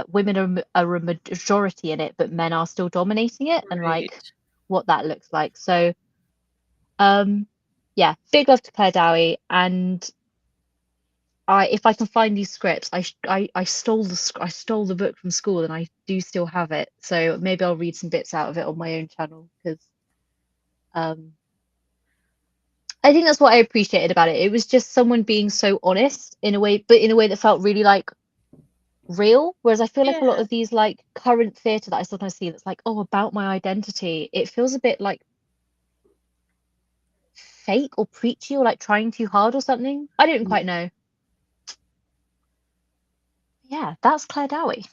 women are a majority in it, but men are still dominating it, and like right. what that looks like. So yeah, big love to Claire Dowie, and if I can find these scripts, I stole I stole the book from school, and I do still have it. So maybe I'll read some bits out of it on my own channel, because um, I think that's what I appreciated about it. It was just someone being so honest in a way, but in a way that felt really like real. Whereas I feel like a lot Yeah. of these like current theatre that I sometimes see that's like, oh, about my identity, it feels a bit like fake or preachy or like trying too hard or something. I don't Mm, quite know. Yeah, that's Claire Dowie.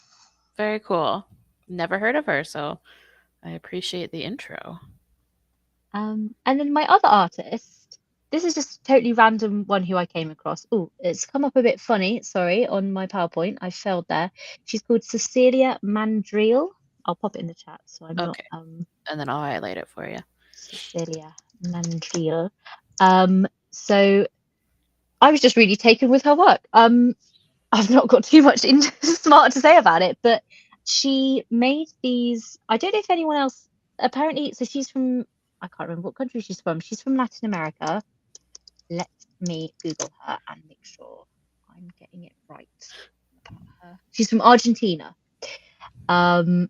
very cool. Never heard of her, so I appreciate the intro. And then my other artist, this is just a totally random one who I came across. Oh, it's come up a bit funny, sorry, on my PowerPoint. I failed there. She's called Cecilia Mandreal. I'll pop it in the chat so I'm not Okay, and then I'll highlight it for you. Cecilia Mandreal. So I was just really taken with her work. I've not got too much smart to say about it, but she made these. I don't know if anyone else. Apparently, so she's from. I can't remember what country she's from. She's from Latin America. Let me Google her and make sure I'm getting it right about her. She's from Argentina. Um,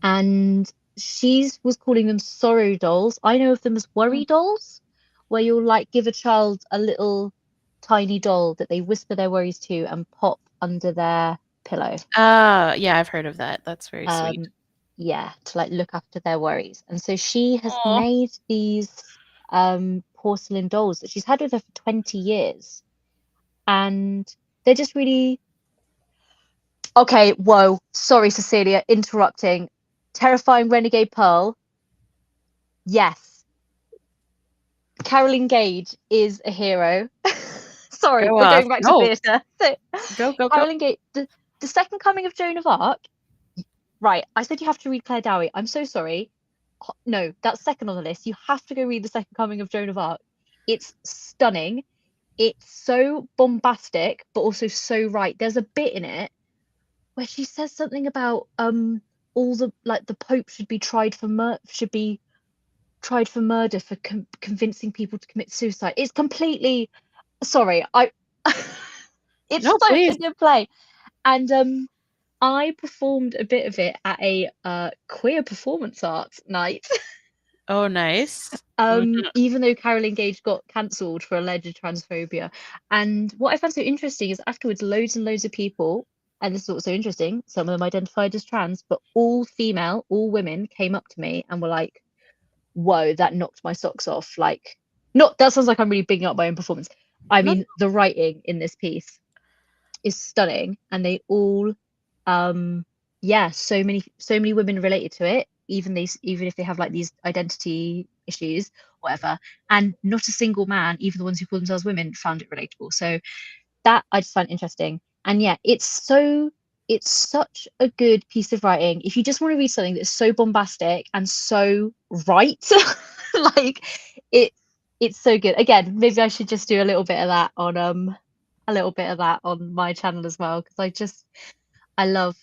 and she was calling them sorrow dolls. I know of them as Mm. worry dolls, where you'll like give a child a little tiny doll that they whisper their worries to and pop under their pillow. Yeah, I've heard of that. That's very sweet. Um, yeah, to like look after their worries. And so she has Oh. made these porcelain dolls that she's had with her for 20 years. And they're just really okay. Whoa, sorry, Cecilia, interrupting. Terrifying Renegade Pearl. Yes, Carolyn Gage is a hero. Sorry, Go we're off. going back to No. theatre. So, Go, go, go. Carolyn Gage, the second coming of Joan of Arc. Right, I said you have to read Claire Dowie. I'm so sorry. No, that's second on the list. You have to go read the second coming of Joan of Arc. It's stunning. It's so bombastic, but also so right. There's a bit in it where she says something about all the like the Pope should be tried for murder for convincing people to commit suicide. It's completely sorry. It's No, such a please. good play, and I performed a bit of it at a queer performance arts night. Oh, nice. Mhm. Even though Carolyn Gage got cancelled for alleged transphobia. And what I found so interesting is afterwards, loads and loads of people, and this is also interesting, some of them identified as trans, but all female, all women came up to me and were like, whoa, that knocked my socks off. Like, not that sounds like I'm really bigging up my own performance. I No. mean, the writing in this piece is stunning, and they all, yeah, so many women related to it, even if they have like these identity issues, whatever, and not a single man, even the ones who call themselves women, found it relatable. So that I just find interesting. And yeah, it's such a good piece of writing. If you just want to read something that's so bombastic and so right, like it it's so good. Again, maybe I should just do a little bit of that on my channel as well, because I love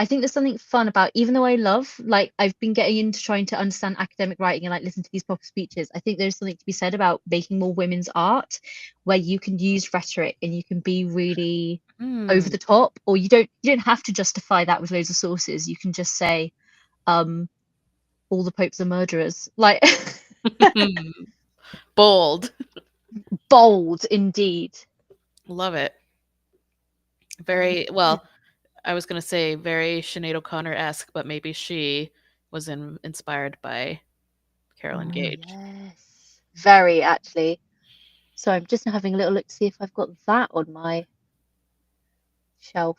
I think there's something fun about, even though I love, like, I've been getting into trying to understand academic writing and like listen to these proper speeches. I think there's something to be said about making more women's art where you can use rhetoric and you can be really over Mm. the top, or you don't have to justify that with loads of sources. You can just say, um, all the popes are murderers. Like Bold. bold indeed. Love it. Um, Very yeah. well. I was gonna say very Sinead O'Connor-esque, but maybe she was inspired by Carolyn Oh Gage. yes. Very actually. So I'm just having a little look to see if I've got that on my shelf.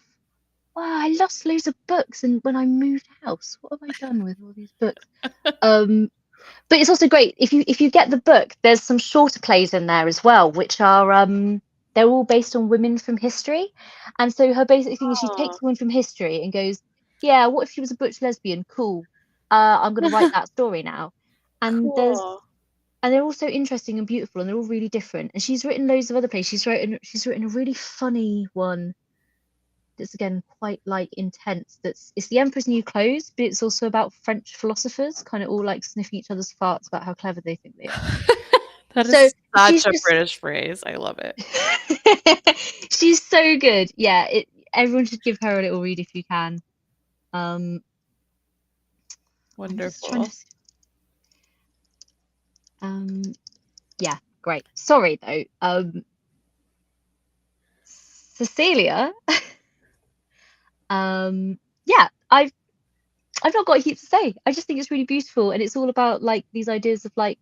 Wow, I lost loads of books, and when I moved house, what have I done with all these books? Um, but it's also great if you get the book. There's some shorter plays in there as well, which are they're all based on women from history, and so her basic thing is she Oh. takes one from history and goes, yeah, what if she was a butch lesbian? Cool. I'm gonna write that story now, and there's Cool. and they're all so interesting and beautiful, and they're all really different. And she's written loads of other plays. She's written a really funny one that's again quite like intense. It's The Emperor's New Clothes, but it's also about French philosophers, kind of all like sniffing each other's farts about how clever they think they are. That So is she's such a just British phrase. I love it. she's so good. Yeah, everyone should give her a little read if you can. Um, I'm just trying to. Wonderful. Um, yeah, great. Sorry though. Cecilia. Yeah, I've not got a heap to say. I just think it's really beautiful, and it's all about like these ideas of like.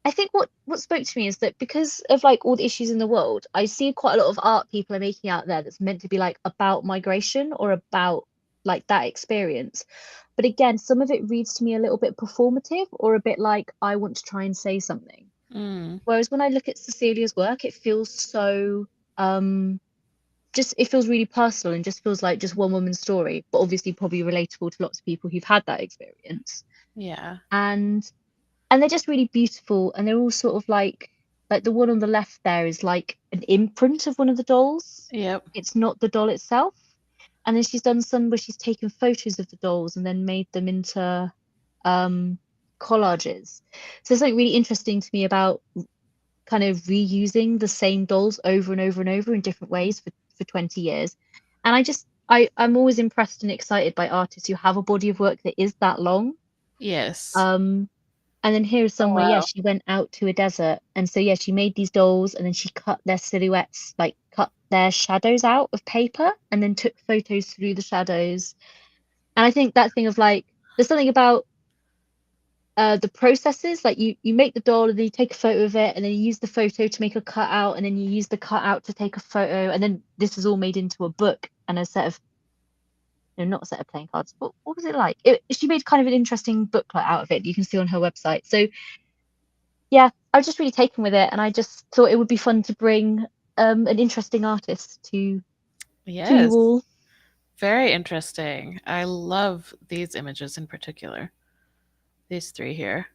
I think what spoke to me is that because of like all the issues in the world, I see quite a lot of art people are making out there that's meant to be like about migration or about like that experience. But again, some of it reads to me a little bit performative or a bit like I want to try and say something. Mm. Whereas when I look at Cecilia's work, it feels so um just it feels really personal and just feels like just one woman's story, but obviously probably relatable to lots of people who've had that experience. Yeah. And they're just really beautiful, and they're all sort of like the one on the left there is like an imprint of one of the dolls. Yep. It's not the doll itself. And then she's done some where she's taken photos of the dolls and then made them into um collages. So there's something really interesting to me about kind of reusing the same dolls over and over and over in different ways for 20 years. And I'm always impressed and excited by artists who have a body of work that is that long. Yes. Um, and then here's Oh, somewhere, yeah, wow. she went out to a desert, and so yeah, she made these dolls, and then she cut their silhouettes, like cut their shadows out of paper, and then took photos through the shadows. And I think that thing of like, there's something about the processes, like you make the doll, and then you take a photo of it, and then you use the photo to make a cutout, and then you use the cutout to take a photo, and then this is all made into a book and a set of, no, not a set of playing cards. What was it like? She made kind of an interesting booklet out of it. You can see on her website. So yeah, I was just really taken with it, and I just thought it would be fun to bring an interesting artist to you Yes. all. Very interesting. I love these images in particular. These three here.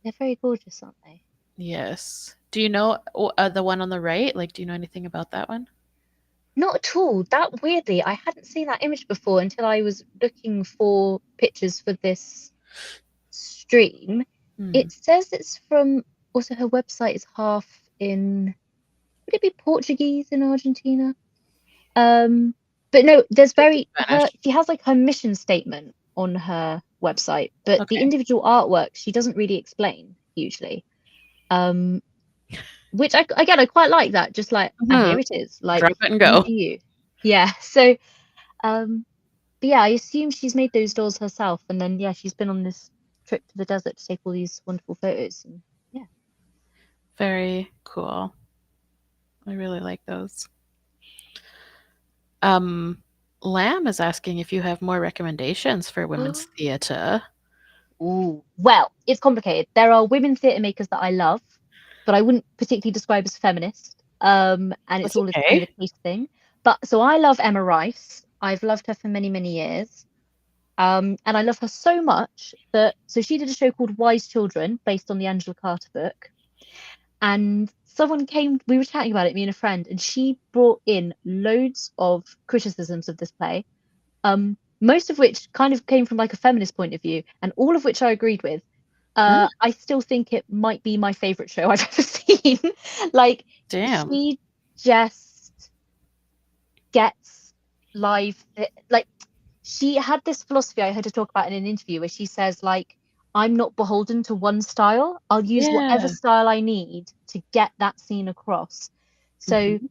They're very gorgeous, aren't they? Yes. Do you know the one on the right? Like, do you know anything about that one? Not at all. That weirdly, I hadn't seen that image before until I was looking for pictures for this stream. Hmm. It says it's from, also her website is half in, would it be Portuguese in Argentina? Um, but no, there's Could be very her Spanish. she has like her mission statement on her website, but the Okay. individual artwork she doesn't really explain hugely. Um, which again I quite like that. Just like, and Hmm. here it is, like Drop it and you go. do you. Yeah. So but yeah, I assume she's made those dolls herself, and then yeah, she's been on this trip to the desert to take all these wonderful photos. And yeah. Very cool. I really like those. Lamb is asking if you have more recommendations for women's theatre. Ooh, well, it's complicated. There are women theatre makers that I love, but I wouldn't particularly describe as feminist. And it's That's all a kind okay. of a taste thing. But so I love Emma Rice. I've loved her for many, many years. And I love her so much that so she did a show called Wise Children based on the Angela Carter book. And someone came, we were chatting about it, me and a friend, and she brought in loads of criticisms of this play, most of which kind of came from like a feminist point of view, and all of which I agreed with. Oh, I still think it might be my favorite show I've ever seen. Like, damn. she just gets live, like, she had this philosophy I heard her talk about in an interview where she says, like, I'm not beholden to one style. I'll use whatever Yeah. style I need to get that scene across. So Hmm.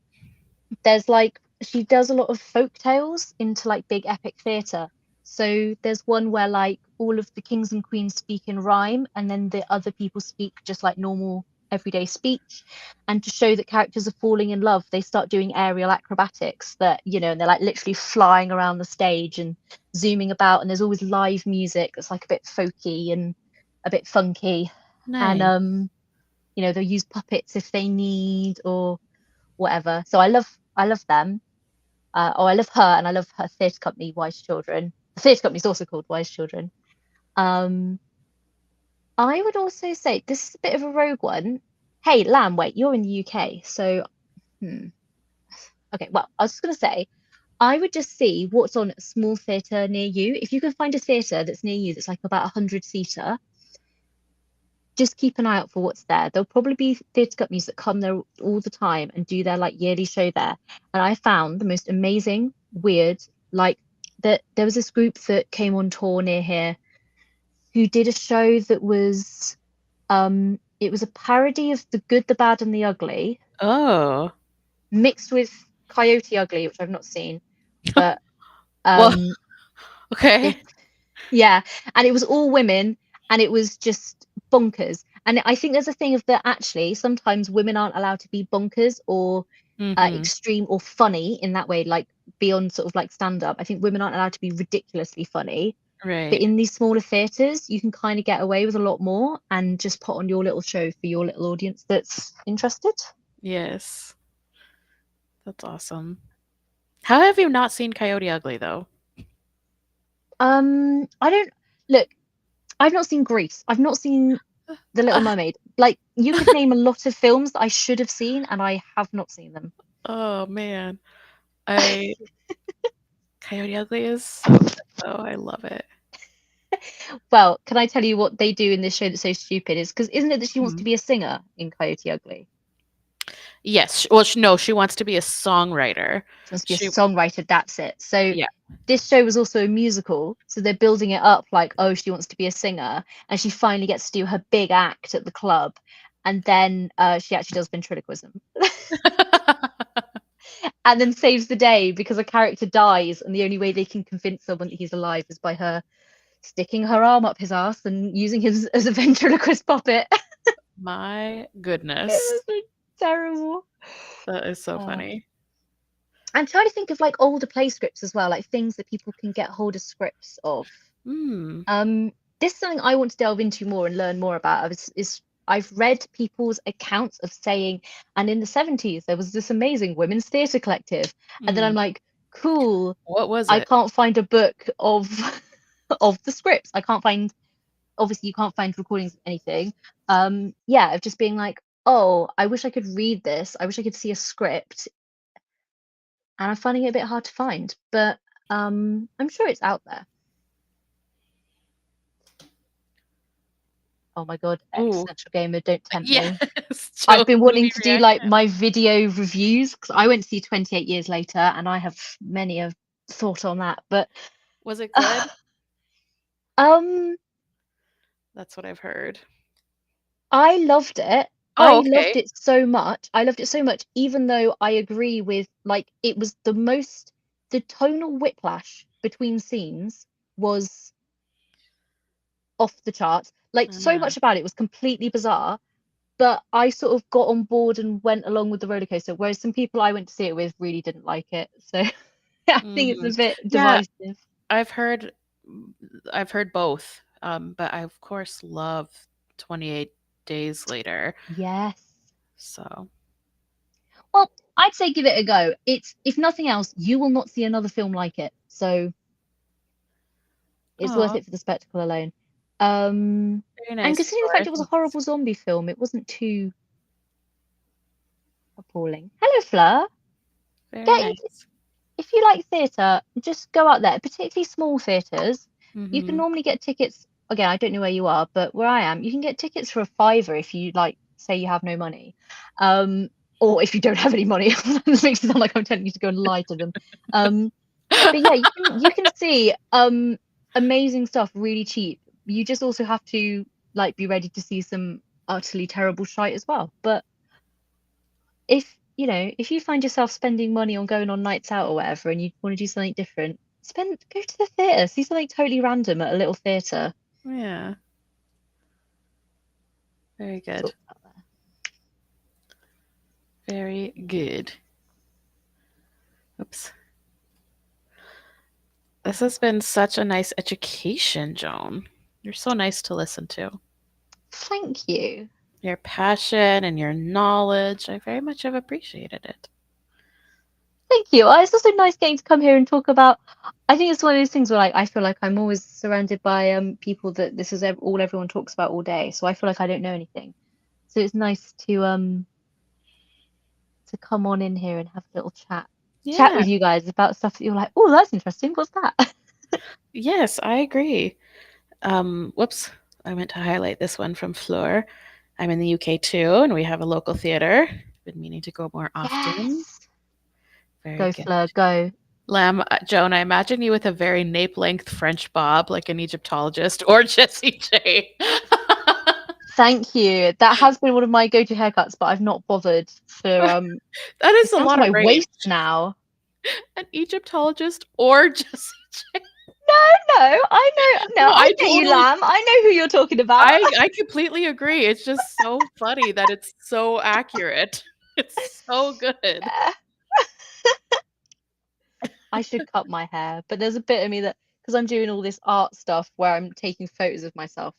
there's like she does a lot of folk tales into like big epic theatre. So there's one where like all of the kings and queens speak in rhyme, and then the other people speak just like normal everyday speech. And to show that characters are falling in love, they start doing aerial acrobatics that, and they're like literally flying around the stage and zooming about. And there's always live music that's like a bit folky and a bit funky. And Nice. they'll use puppets if they need or whatever. So I love them. I love her, and I love her theatre company, Wise Children. The theatre company is also called Wise Children. Um, I would also say this is a bit of a rogue one. Hey, Lamb, wait, you're in the UK, so okay. Well, I was just gonna say I would just see what's on a small theatre near you. If you can find a theatre that's near you that's like about 100 seater, just keep an eye out for what's there. There'll probably be theatre companies that come there all the time and do their like yearly show there. And I found the most amazing, weird, like that there was this group that came on tour near here who did a show that was it was a parody of The Good, the Bad and the Ugly Oh. mixed with Coyote Ugly, which I've not seen. But Well, um okay. it yeah, and it was all women, and it was just bonkers. And I think there's a thing of that actually sometimes women aren't allowed to be bonkers or Hmm. extreme or funny in that way, like beyond sort of like stand up. I think women aren't allowed to be ridiculously funny. But Right. in these smaller theatres, you can kind of get away with a lot more and just put on your little show for your little audience that's interested. Yes. That's awesome. How have you not seen Coyote Ugly though? I don't look, I've not seen Grease. I've not seen The Little Mermaid. Like you could name a lot of films that I should have seen and I have not seen them. Oh man. I Coyote Ugly is so good though. I love it. Well, can I tell you what they do in this show that's so stupid? Is because isn't it that she wants Mhm. to be a singer in Coyote Ugly? Yes. Well, no, she wants to be a songwriter. She wants to be a She, songwriter, that's it. So yeah. this show was also a musical, so they're building it up like, oh, she wants to be a singer, and she finally gets to do her big act at the club, and then she actually does ventriloquism, and then saves the day because a character dies, and the only way they can convince someone that he's alive is by her sticking her arm up his ass and using him as a ventriloquist puppet. My It goodness. was terrible. That is so Uh, funny. I'm trying to think of like older play scripts as well, like things that people can get hold of scripts of. Hmm. This is something I want to delve into more and learn more about. I've read people's accounts of saying, and in the 70s there was this amazing women's theatre collective, and then I'm Mm. like, cool. What was I it? can't find a book of of the scripts. I can't find, obviously you can't find recordings of anything. Yeah, of just being like, oh, I wish I could read this. I wish I could see a script, and I'm finding it a bit hard to find, but I'm sure it's out there. Oh my God, Ooh. existential gamer, don't tempt Yes. me. I've Joe's been movie wanting to do like reaction. my video reviews because I went to see 28 Years Later, and I have many a thought on that. But Was it good? um, That's what I've heard. I loved it. I Oh, loved okay. it so much. I loved it so much, even though I agree with like it was the tonal whiplash between scenes was off the charts. Like so Uh, much about it was completely bizarre, but I sort of got on board and went along with the roller coaster, whereas some people I went to see it with really didn't like it. So I think it's a mhm. bit Yeah, divisive. I've heard I've heard both. But I of course love 28 Days Later. Yes. So, Well, I'd say give it a go. It's, if nothing else, you will not see another film like it. So it's worth oh, it for the spectacle alone. Um, very and nice, considering the fact Flora. it was a Thanks. horrible zombie film, it wasn't too appalling. Hello, Fleur. Very Get nice. If you like theatre, just go out there, particularly small theatres. You can Mhm. normally get tickets. Again, I don't know where you are, but where I am, you can get tickets for a fiver if you like, say you have no money, um, or if you don't have any money. That makes it sound like I'm telling you to go and lie to them. Um, but yeah, you can see amazing stuff really cheap. You just also have to like be ready to see some utterly terrible shite as well. But if you find yourself spending money on going on nights out or whatever, and you want to do something different, go to the theatre, see something totally random at a little theatre. Yeah, very good. Sort out there. Very good. Oops. This has been such a nice education, Joan. You're so nice to listen to. Thank you. Your passion and your knowledge, I very much have appreciated it. Thank you. It's also nice getting to come here and talk about. I think it's one of those things where like I feel like I'm always surrounded by people that this is all everyone talks about all day. So I feel like I don't know anything. So it's nice to come on in here and have a little chat Yeah. with you guys about stuff that you're like, oh, that's interesting. What's that? Yes, I agree. Whoops. I meant to highlight this one from Fleur. I'm in the UK too, and we have a local theater. Been meaning to go more often. Yes. Very Go, good. Fleur, go. Lamb, Joan, I imagine you with a very nape-length French bob, like an Egyptologist, or Jessie J. Thank you. That has been one of my go-to haircuts, but I've not bothered for That is it's a down to lot of my range. waist now. An Egyptologist or Jessie J. No, I know. No, No, I get you, Lamb. I know who you're talking about. I completely agree. It's just so funny that it's so accurate. It's so good. I should cut my hair, but there's a bit of me that because I'm doing all this art stuff where I'm taking photos of myself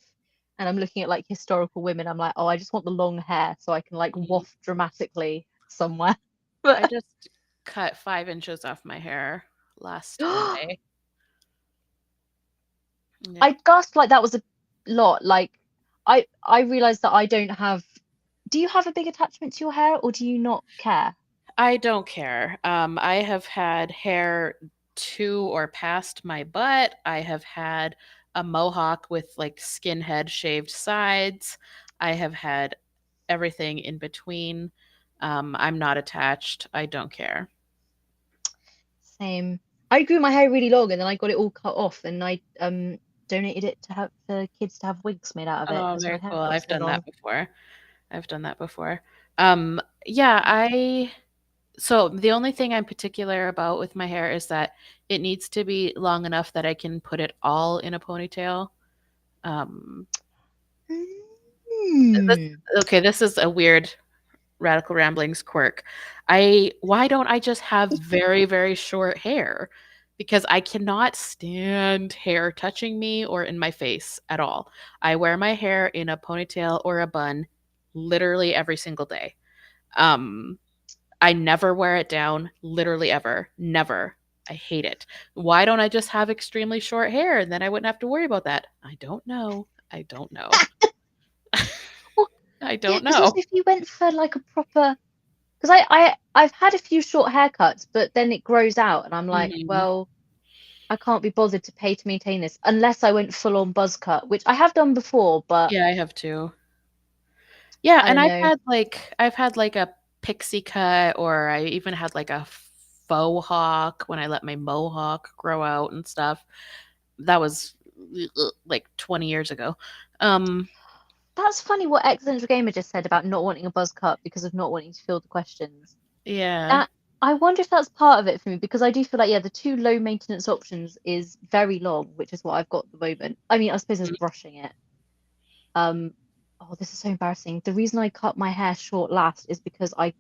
and I'm looking at like historical women, I'm like, oh, I just want the long hair so I can like Mhm. waft dramatically somewhere. I But just cut 5 inches off my hair last Monday. Yeah. I gasped like that was a lot. Like I realized that I don't have. Do you have a big attachment to your hair, or do you not care? I don't care. I have had hair to or past my butt. I have had a mohawk with like skinhead shaved sides. I have had everything in between. I'm not attached. I don't care. Same. I grew my hair really long and then I got it all cut off and I donated it to have for kids to have wigs made out of it Oh, because my very hair cool. got I've so done that long. before. I've done that before. Yeah, so the only thing I'm particular about with my hair is that it needs to be long enough that I can put it all in a ponytail. Um, this, Hmm. okay, this is a weird radical ramblings quirk. Why don't I just have very, very short hair? Because I cannot stand hair touching me or in my face at all. I wear my hair in a ponytail or a bun literally every single day. Um, I never wear it down, literally ever. Never. I hate it. Why don't I just have extremely short hair and then I wouldn't have to worry about that? I don't know. I don't know. Well, I yeah, don't because also know. if you went for like a proper, because I've had a few short haircuts, but then it grows out and I'm like, Mhm. well, I can't be bothered to pay to maintain this unless I went full on buzz cut, which I have done before, but Yeah, I have too. Yeah, I and don't know. I've had like a pixie cut, or I even had like a faux hawk when I let my mohawk grow out and stuff. That was like 20 years ago. Um That's funny what Excellent Gamer just said about not wanting a buzz cut because of not wanting to field the questions. yeah. That I wonder if that's part of it for me because I do feel like yeah, the two low maintenance options is very long, which is what I've got at the moment. I mean, I suppose there's Mhm. brushing it. Um, oh, this is so embarrassing. The reason I cut my hair short last is because I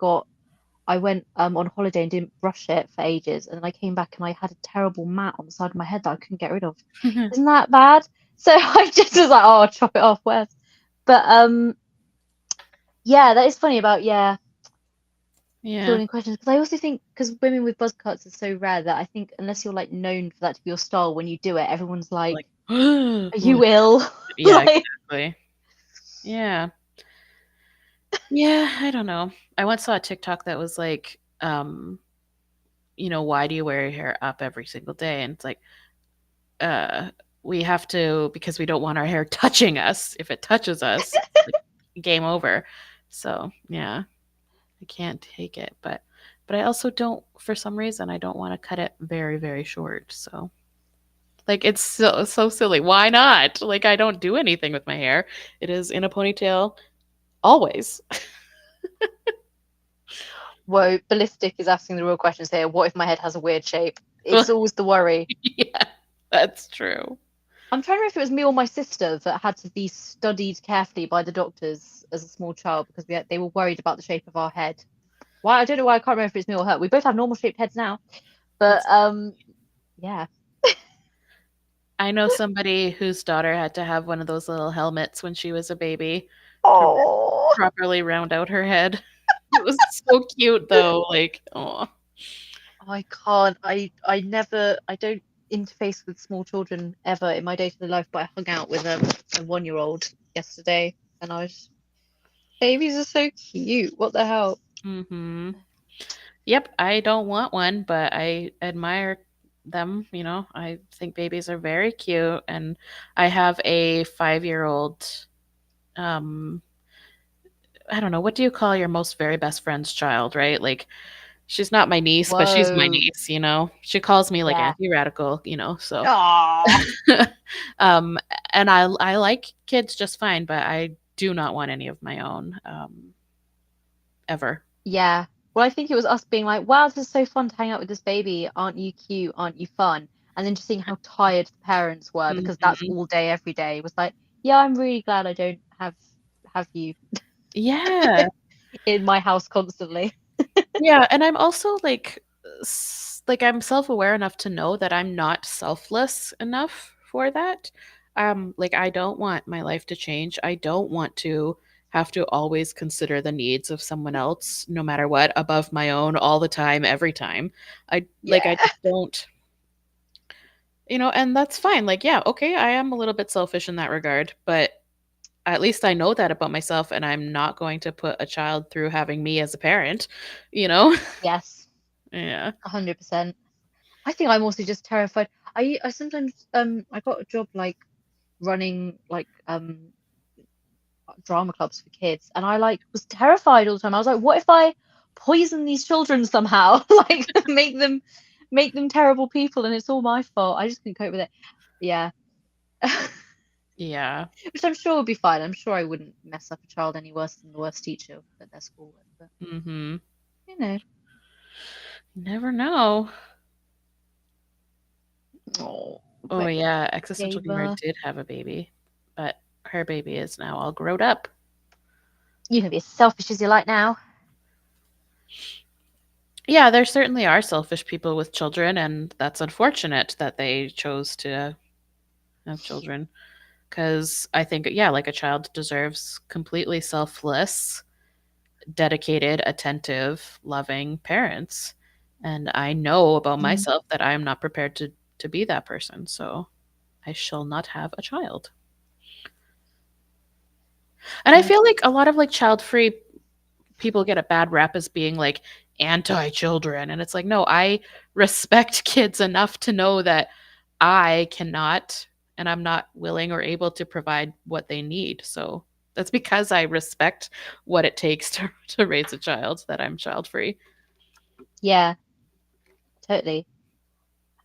went on holiday and didn't brush it for ages, and then I came back and I had a terrible mat on the side of my head that I couldn't get rid of. Isn't that bad? So I just was like, oh, I'll chop it off. Where's but yeah, that is funny about yeah Yeah. fielding questions because I also think because women with buzz cuts are so rare that I think unless you're like known for that to be your style, when you do it, everyone's like, Like "Are you what? ill?" Yeah, Like, exactly. Yeah. Yeah, I don't know. I once saw a TikTok that was like, why do you wear your hair up every single day? And it's like, uh, we have to because we don't want our hair touching us. If it touches us, like, game over. So yeah, I can't take it. But I also don't, for some reason, I don't want to cut it very, very short. So like it's so silly. Why not? Like I don't do anything with my hair. It is in a ponytail always. whoa, ballistic is asking the real questions here. What if my head has a weird shape? It's always the worry. Yeah, that's true. I'm trying to remember if it was me or my sister that had to be studied carefully by the doctors as a small child because they were worried about the shape of our head. Why? I don't know why I can't remember if it's me or her. We both have normal shaped heads now, but That's yeah. I know somebody whose daughter had to have one of those little helmets when she was a baby to Oh, properly round out her head. It was so cute though, like, oh. I can't. I never. I don't interface with small children ever in my day-to-day life, but I hung out with a 1-year-old yesterday, and I was babies are so cute. What the hell? Mhm. Yep, I don't want one, but I admire them, I think babies are very cute, and I have a 5-year-old, um I don't know, what do you call your most very best friend's child, right? Like, she's not my niece, but she's my Whoa. niece. She calls me, like, Yeah. Auntie Radical, so Ah. um, and I like kids just fine, but I do not want any of my own, ever. Yeah. Well, I think it was us being like, wow, this is so fun to hang out with this baby. Aren't you cute? Aren't you fun? And then just seeing how tired the parents were because that's Mhm. all day, every day was like, yeah, I'm really glad I don't have you Yeah. in my house constantly. Yeah, and I'm also, like, I'm self-aware enough to know that I'm not selfless enough for that. Like, I don't want my life to change. I don't want to have to always consider the needs of someone else, no matter what, above my own all the time, every time. I Yeah. just don't, and that's fine. Like, yeah, okay, I am a little bit selfish in that regard, but at least I know that about myself, and I'm not going to put a child through having me as a parent, you know? Yes. Yeah. 100%. I think I'm also just terrified. I sometimes I got a job like running like drama clubs for kids and I like was terrified all the time. I was like, what if I poison these children somehow, like make them terrible people, and it's all my fault. I just couldn't cope with it. Yeah. Yeah. Which I'm sure would be fine. I'm sure I wouldn't mess up a child any worse than the worst teacher at their school would. But Mhm. you know, Never know. oh, Oh but yeah, Existential gave Gamer did have a baby, but her baby is now all grown up. you can be as selfish as you like now. Yeah, there certainly are selfish people with children, and that's unfortunate that they chose to have children. Because I think, yeah, like a child deserves completely selfless, dedicated, attentive, loving parents. And I know about Mm, myself that I am not prepared to be that person. So I shall not have a child. And I yeah, feel like a lot of like child free people get a bad rap as being like anti children. And it's like, no, I respect kids enough to know that I cannot and I'm not willing or able to provide what they need. So that's because I respect what it takes to raise a child that I'm child free. yeah, totally.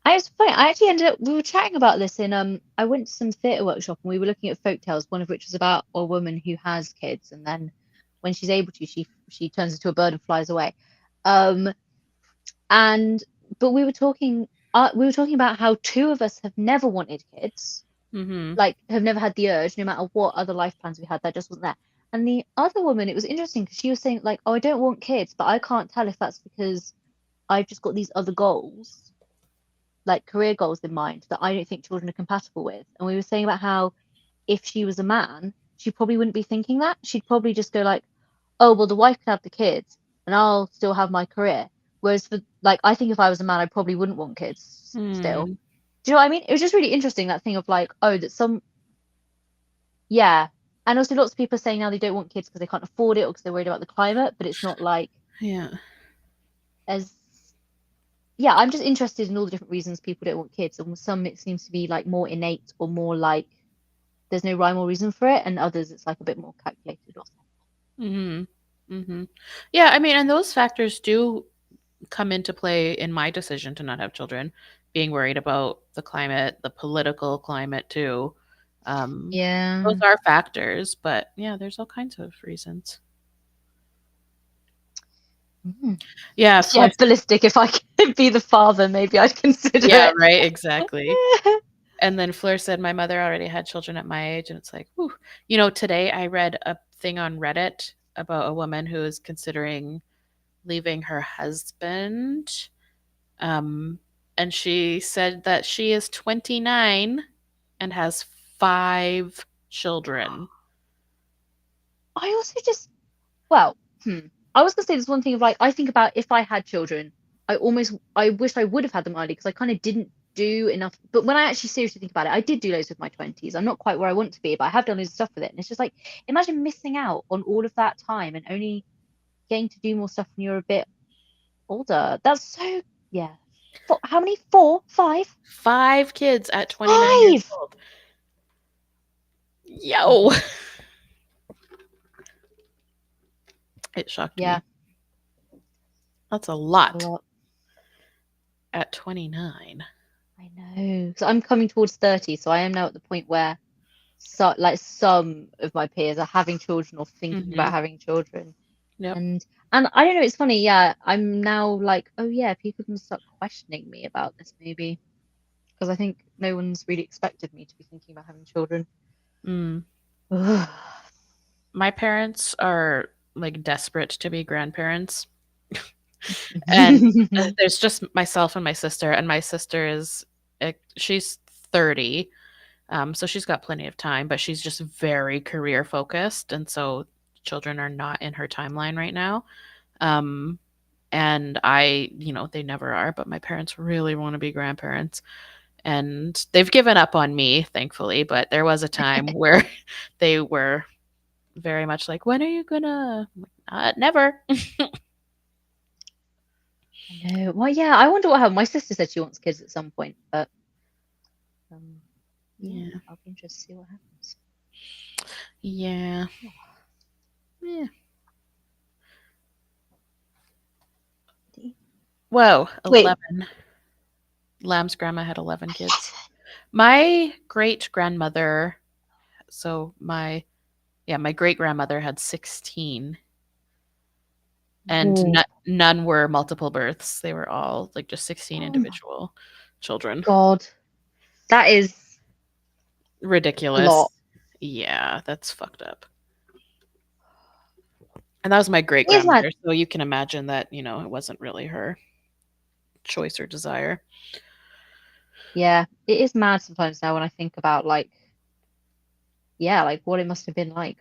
I was funny. I actually ended up. We were chatting about this in. I went to some theatre workshop and we were looking at folk tales. One of which was about a woman who has kids, and then when she's able to, she turns into a bird and flies away. Um, and but we were talking about how two of us have never wanted kids, Mhm. like have never had the urge, no matter what other life plans we had, that just wasn't there. And the other woman, it was interesting because she was saying like, oh, I don't want kids, but I can't tell if that's because I've just got these other goals, like career goals in mind that I don't think children are compatible with. And we were saying about how if she was a man, she probably wouldn't be thinking that. She'd probably just go like, oh, well, the wife can have the kids and I'll still have my career. Whereas for like, I think if I was a man, I probably wouldn't want kids still. Hmm. Do you know what I mean? It was just really interesting that thing of like, oh, that some, yeah. And also lots of people are saying now they don't want kids because they can't afford it or because they're worried about the climate, but it's not like Yeah. as yeah, I'm just interested in all the different reasons people don't want kids. And with some it seems to be like more innate or more like there's no rhyme or reason for it, and others it's like a bit more calculated or something. Mhm. Mhm. Yeah, I mean, and those factors do come into play in my decision to not have children, being worried about the climate, the political climate too. Those Yeah. are factors, but yeah, there's all kinds of reasons. Mm. Yeah, Yeah, Fleur. ballistic. If I could be the father, maybe I'd consider Yeah, it. right, exactly. And then Fleur said, "My mother already had children at my age," and it's like, whew. Today I read a thing on Reddit about a woman who is considering leaving her husband. Um, and she said that she is 29 and has 5 children. I also just well, I was gonna say there's one thing of like I think about if I had children, I wish I would have had them early because I kind of didn't do enough. But when I actually seriously think about it, I did do loads with my 20s. I'm not quite where I want to be, but I have done loads of stuff with it. And it's just like imagine missing out on all of that time and only getting to do more stuff when you're a bit older. That's so yeah. How many? Four? Five? 5 kids at 29 years Five! old. Yo! Mhm. It shocked Yeah, me. That's a it's a lot lot. at 29. I know. So I'm coming towards 30, so I am now at the point where like some of my peers are having children or thinking about Mhm. having children. Yep. And I don't know, it's funny, yeah. I'm now like, oh yeah, people can start questioning me about this maybe. Because I think no one's really expected me to be thinking about having children. Mm. My parents are, like, desperate to be grandparents, and, there's just myself and my sister, and my sister is, she's 30. So she's got plenty of time, but she's just very career focused, and so children are not in her timeline right now. Um, and they never are, but my parents really want to be grandparents, and they've given up on me, thankfully. But there was a time where they were very much like, "When are you gonna?" I'm like, never. I know. Well, yeah, I wonder what happened. My sister said she wants kids at some point, but um, yeah, Yeah, I'll be interested to see what happens. yeah, yeah. Whoa, Wait, 11. Lamb's grandma had 11 kids. My great grandmother, so my great grandmother had 16, and oh, none were multiple births. They were all like just 16 oh my individual children. God, that is a Ridiculous. lot. Yeah, that's fucked up. And that was my great It is mad. grandmother, so you can imagine that, it wasn't really her choice or desire. Yeah, it is mad sometimes now when I think about like, yeah, like what it must have been like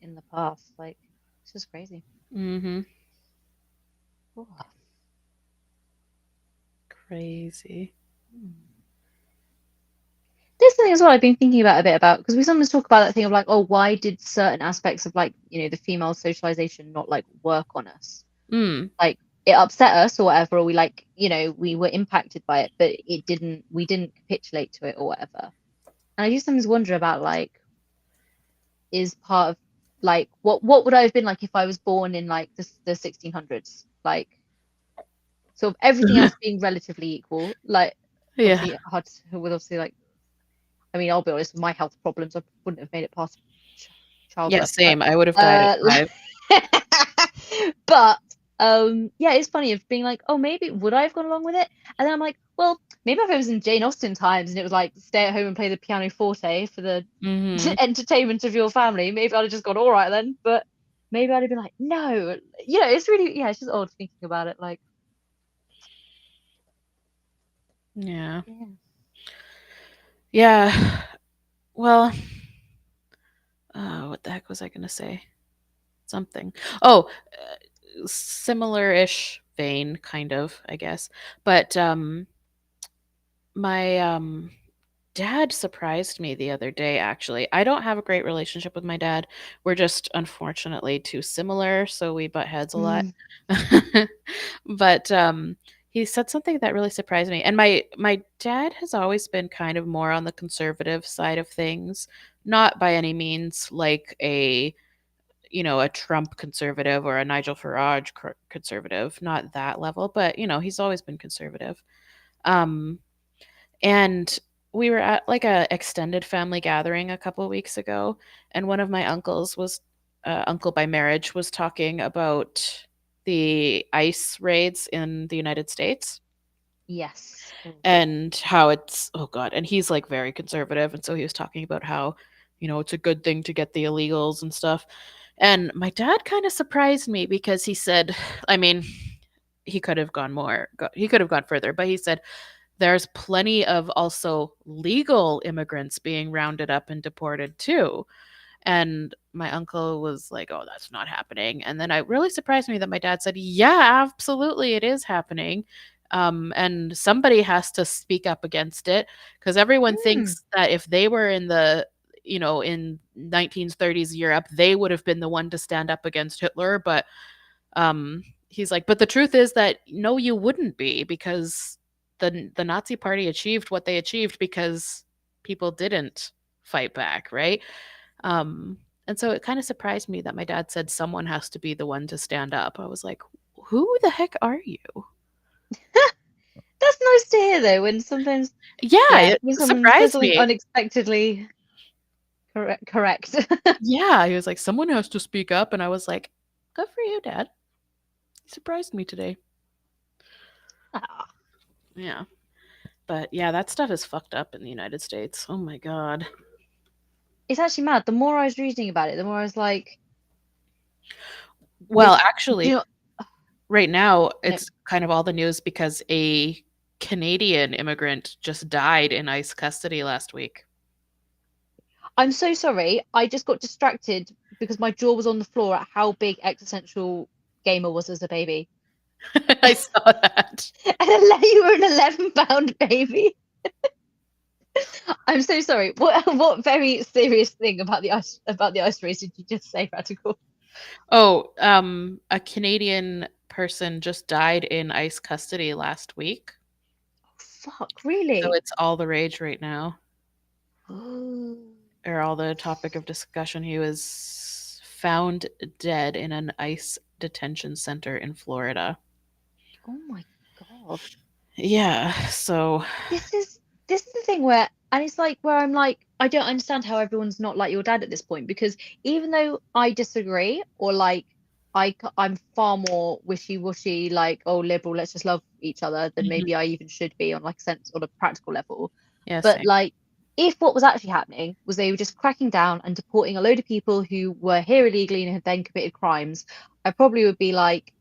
in the past. Like, it's just crazy. Mhm. Oh. Crazy. Hmm. This thing as well I've been thinking about a bit about because we sometimes talk about that thing of like, oh, why did certain aspects of like, the female socialization not like work on us? Mm. Like it upset us or whatever, or we like, we were impacted by it, but we didn't capitulate to it or whatever. And I do sometimes wonder about like, is part of like what would I have been like if I was born in like the 1600s? Like sort of everything else being relatively equal. Like Yeah. obviously hard with obviously like I mean, I'll be honest, with my health problems, I wouldn't have made it past ch Yeah, childbirth. But same. I would have died at uh, 5. but yeah, it's funny of being like, oh, maybe would I have gone along with it? And then I'm like, well, maybe if I was in Jane Austen times and it was like stay at home and play the pianoforte for the Mhm. entertainment of your family, maybe I'd have just gone all right then. But maybe I'd have been like, no, it's really it's just odd thinking about it. Like, Yeah. yeah, Yeah. Well, what the heck was I going to say? Something. Oh, similar-ish vein kind of, I guess. But my dad surprised me the other day, actually. I don't have a great relationship with my dad. We're just unfortunately too similar, so we butt heads a lot. mm, But he said something that really surprised me. And my dad has always been kind of more on the conservative side of things, not by any means like a Trump conservative or a Nigel Farage conservative, not that level, but he's always been conservative. Um and we were at like a extended family gathering a couple weeks ago, and one of my uncles was uncle by marriage was talking about the ICE raids in the United States yes, oh, and how it's oh god, and he's like very conservative, and so he was talking about how it's a good thing to get the illegals and stuff. And my dad kind of surprised me because he said, I mean, he could have gone further, but he said there's plenty of also legal immigrants being rounded up and deported too. And my uncle was like, "Oh, that's not happening." And then it really surprised me that my dad said, "Yeah, absolutely, it is happening." And somebody has to speak up against it because everyone mm, thinks that if they were in 1930s Europe, they would have been the one to stand up against Hitler. But he's like, but the truth is that no, you wouldn't be because the Nazi Party achieved what they achieved because people didn't fight back, right? And so it kind of surprised me that my dad said someone has to be the one to stand up. I was like, who the heck are you? that's nice to hear though. When sometimes Yeah, yeah, it when someone says surprised something me. unexpectedly correct. Yeah, he was like, someone has to speak up. And I was like, good for you, Dad. You surprised me today. Ah, Yeah. But yeah, that stuff is fucked up in the United States. Oh my God. it's actually mad. The more I was reading about it, the more I was like, Well, this, do actually, you know, right now no, it's kind of all the news because a Canadian immigrant just died in ICE custody last week. I'm so sorry. I just got distracted because my jaw was on the floor at how big Existential Gamer was as a baby. I saw that. You were an 11-pound baby. I'm so sorry. What very serious thing about the ice race did you just say, Radical? Oh, a Canadian person just died in ICE custody last week. Fuck, So really? it's all the rage right now, Oh or all the topic of discussion. He was found dead in an ICE detention center in Florida. my God. Yeah. So this is this is the thing where, and it's like where I'm like, I don't understand how everyone's not like your dad at this point, because even though I disagree, or like I'm far more wishy-washy, like, oh, liberal, let's just love each other, than mhm. maybe I even should be on like a sense, on a practical level. Yeah, But same. like, if what was actually happening was they were just cracking down and deporting a load of people who were here illegally and had then committed crimes, I probably would be like,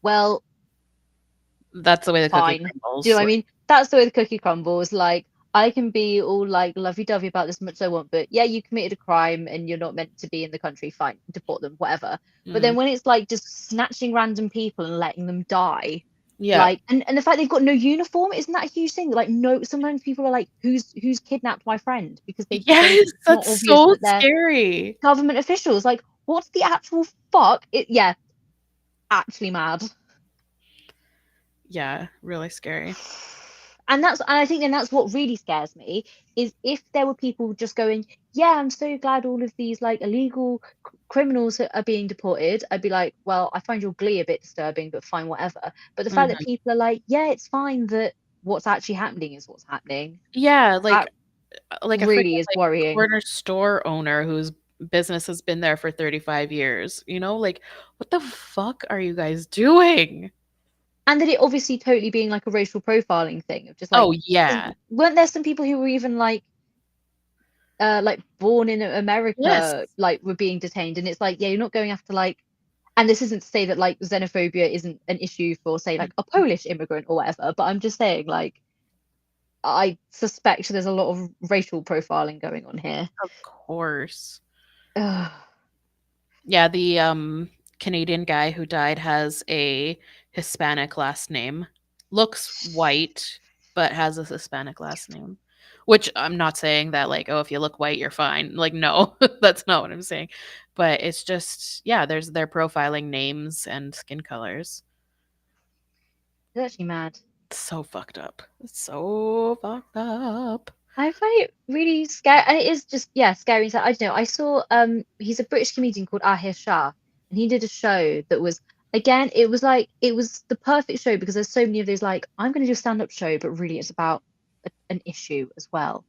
well, That's the way the cookie fine. Do you know crumbles. what I Like, mean? That's the way the cookie crumbles. Like, I can be all like lovey-dovey about this as much as I want, but yeah, you committed a crime and you're not meant to be in the country, fine, deport them, whatever. But mm, then when it's like just snatching random people and letting them die, yeah. like, and the fact they've got no uniform, isn't that a huge thing? Like, no, sometimes people are like, who's kidnapped my friend? Because they Yes, it's not that's obvious so that they're scary. government officials. Like, what's the actual fuck? Yeah, actually mad. Yeah, really scary. And I think then that's what really scares me, is if there were people just going, yeah, I'm so glad all of these like illegal criminals are being deported, I'd be like, well, I find your glee a bit disturbing, but fine, whatever. But the fact that Mhm. people are like, yeah, it's fine that what's actually happening is what's happening, Yeah, that like a really freaking is like worrying. corner store owner whose business has been there for 35 years, like what the fuck are you guys doing? And that it obviously totally being like a racial profiling thing of just like, Oh 'cause yeah. weren't there some people who were even like born in Yes. America, like, were being detained, and it's like, yeah, you're not going after like, and this isn't to say that like xenophobia isn't an issue for say like a Mhm. Polish immigrant or whatever, but I'm just saying like I suspect there's a lot of racial profiling going on here. Of course. Ugh. Yeah, the Canadian guy who died has a Hispanic last name. Looks white, but has a Hispanic last name. Which I'm not saying that like, oh, if you look white, you're fine. Like, no, that's not what I'm saying. But it's just, yeah, they're profiling names and skin colors. It's actually mad. It's so fucked up. It's so fucked up. I find it really scary, and it is just, yeah, scary. So I don't know. I saw he's a British comedian called Ahir Shah, and he did a show that was, again, it was like, it was the perfect show because there's so many of those like, I'm going to do a stand-up show, but really it's about an issue as well,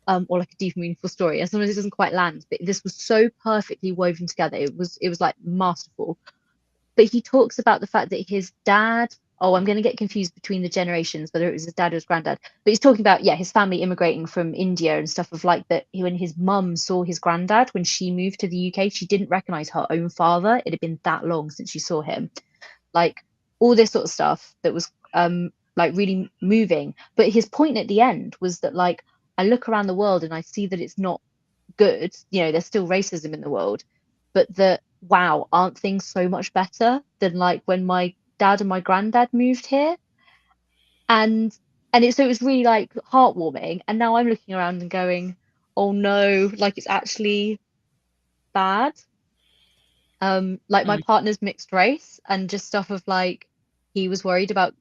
or like a deep meaningful story. And sometimes it doesn't quite land, but this was so perfectly woven together. It was like masterful. But he talks about the fact that his dad, oh, I'm going to get confused between the generations, whether it was his dad or his granddad, but he's talking about, yeah, his family immigrating from India and stuff, of like that, when his mum saw his granddad when she moved to the UK, she didn't recognize her own father. It had been that long since she saw him. Like, all this sort of stuff that was like really moving. But his point at the end was that like, I look around the world and I see that it's not good. There's still racism in the world, but that, wow, aren't things so much better than like when my dad and my granddad moved here? And so it was really like heartwarming. And now I'm looking around and going, oh no, like it's actually bad. Like my Mm, partner's mixed race, and just stuff of like, he was worried about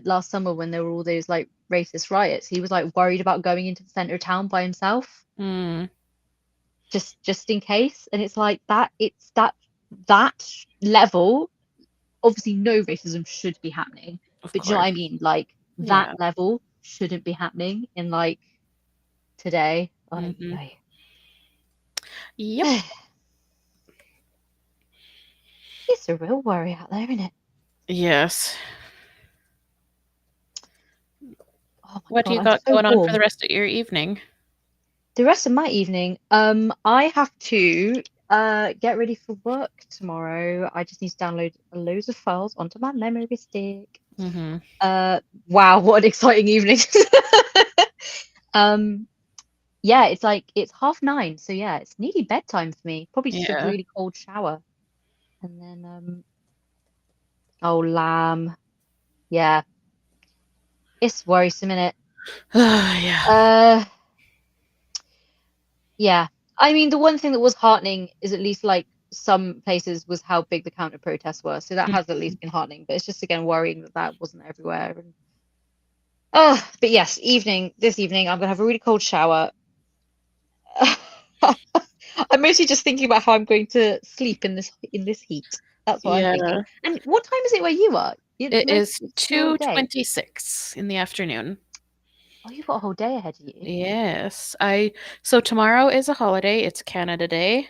last summer when there were all those like racist riots. He was like worried about going into the center of town by himself, mm, just in case. And it's like that, it's that level. Obviously no racism should be happening, of but do you know what course. I mean, like that Yeah. level shouldn't be happening in like today. Hmm. Ay, Yep. ay. It's a real worry out there, isn't it? Yes. Oh my What do God, you I'm got so going on for the warm. rest of your evening? The rest of my evening, I have to get ready for work tomorrow. I just need to download loads of files onto my memory stick. Hmm. Wow, what an exciting evening. Um, yeah, it's like it's 9:30, so yeah, it's nearly bedtime for me. Probably just a Yeah. really cold shower. And then oh, lamb. Yeah, it's worrisome, innit? Yeah. Uh Yeah. I mean, the one thing that was heartening is at least like some places was how big the counter protests were. So that has at Mhm. least been heartening, but it's just again worrying that that wasn't everywhere. And oh, but yes, this evening, I'm gonna have a really cold shower. I'm mostly just thinking about how I'm going to sleep in this heat. That's what I'm thinking. Yeah. And what time is it where you are? It's It is most your day. 2:26 in the afternoon. Oh, you've got a whole day ahead of you. Yes. I so tomorrow is a holiday. It's Canada Day. Um,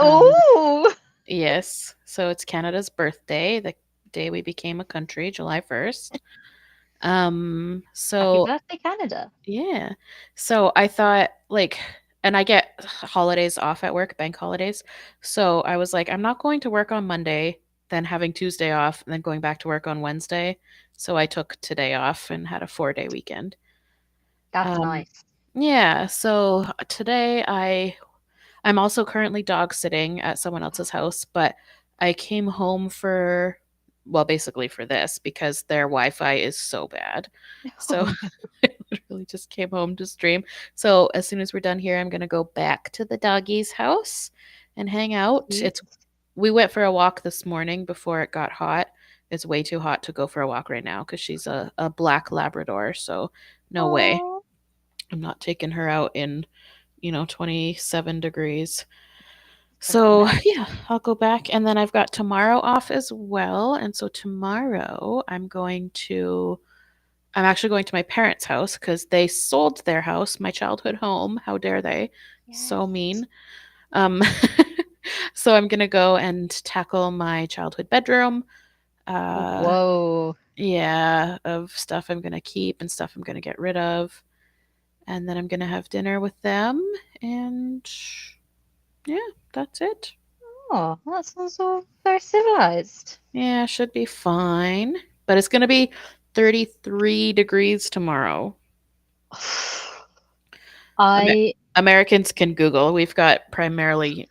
Oh, yes. So it's Canada's birthday, the day we became a country, July 1st. happy So birthday, Canada. yeah. So I thought like and I get holidays off at work, bank holidays. So I was like, I'm not going to work on Monday, then having Tuesday off, and then going back to work on Wednesday. So I took today off and had a 4-day weekend. That's Um, nice. yeah, so today I'm also currently dog sitting at someone else's house, but I came home for well, basically for this because their Wi-Fi is so bad. Oh So no. I literally just came home to stream. So as soon as we're done here, I'm gonna go back to the doggy's house and hang out. Cute. It's we went for a walk this morning before it got hot. It's way too hot to go for a walk right now because she's a black Labrador, so no way. Oh, I'm not taking her out in, 27 degrees. especially So, now. yeah, I'll go back and then I've got tomorrow off as well. And so tomorrow I'm actually going to my parents' house cuz they sold their house, my childhood home. How dare they? So Yes. mean. Um so I'm going to go and tackle my childhood bedroom. Uh Whoa. yeah, of stuff I'm going to keep and stuff I'm going to get rid of. And then I'm going to have dinner with them and yeah, that's it. Oh, that sounds all very civilized. Yeah, should be fine. But it's going to be 33 degrees tomorrow. Amer- I Americans can Google. We've got primarily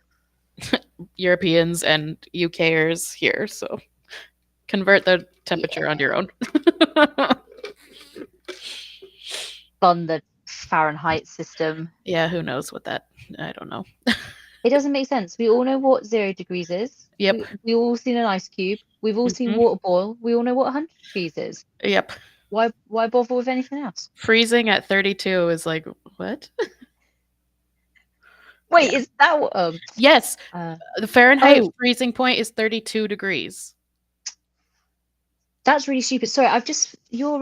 Europeans and UKers here, so convert the temperature on yeah, your own. fun the Fahrenheit system. Yeah, who knows what that I don't know. It doesn't make sense. We all know what 0 degrees is. Yep. We all seen an ice cube. We've all seen Hmm. water boil. We all know what 100 degrees is. Yep. Why bother with anything else? Freezing at 32 is like what? Wait, Yeah. is that what Yes, uh the Fahrenheit oh, freezing point is 32 degrees. that's really stupid. Sorry, I've just your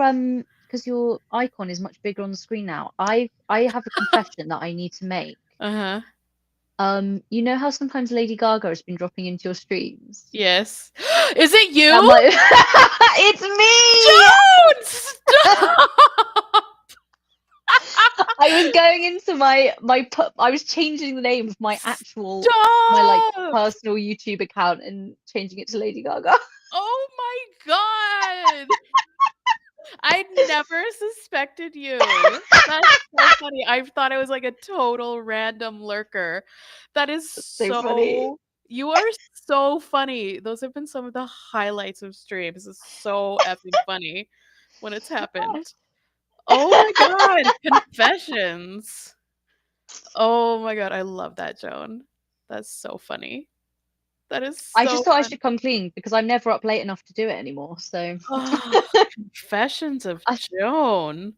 because your icon is much bigger on the screen now. I have a confession that I need to make. Uh-huh. You know how sometimes Lady Gaga has been dropping into your streams? Yes. Is it That you? might it's me! Joan, stop! I was going into I was changing the name of my like Stop! personal YouTube account and changing it to Lady Gaga. Oh my god! I never suspected you. That's so funny. I thought it was like a total random lurker. That is So funny. so you are so funny. Those have been some of the highlights of streams. It's so effing funny when it's happened. Oh my god, confessions. Oh my god, I love that, Joan. That's so funny. That is I so just thought I fun. should come clean because I'm never up late enough to do it anymore. So Oh, confessions of I, Joan.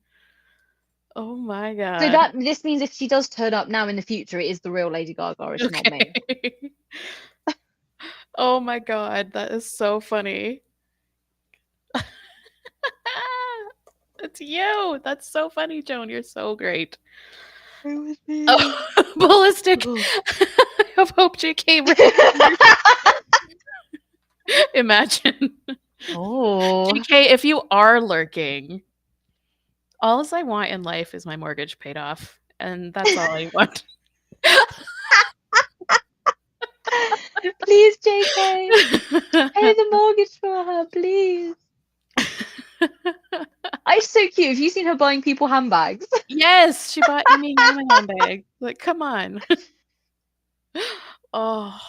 Oh my so god. that this means if she does turn up now in the future, it is the real Lady Gaga. It's not me. Okay. Oh my god, that is so funny. It's you. That's so funny, Joan. You're so great. It was me. Oh, ballistic. I have hope JK. Imagine. Oh. JK, if you are lurking, all I want in life is my mortgage paid off. And that's all I want. Please, JK, pay the mortgage for her, please. It's so cute. Have you seen her buying people handbags? Yes, she bought Amy Ham a handbag. Like, come on. Oh.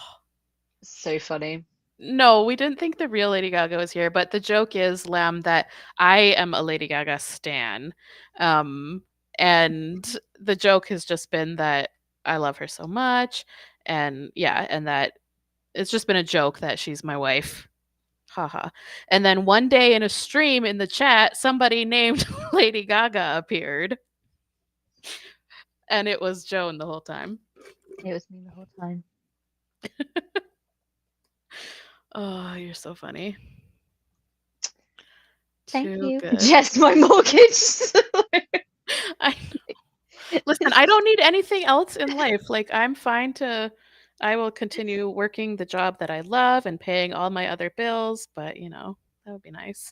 So funny. No, we didn't think the real Lady Gaga was here, but the joke is, Lamb, that I am a Lady Gaga stan. Um, and the joke has just been that I love her so much, and yeah, and that it's just been a joke that she's my wife. Haha. And then one day in a stream in the chat, somebody named Lady Gaga appeared, and it was Joan the whole time. It was me the whole time. Oh, you're so funny. Thank Too you. good. Yes, my mortgage. I listen, I don't need anything else in life. Like I'm fine to I will continue working the job that I love and paying all my other bills, but that would be nice.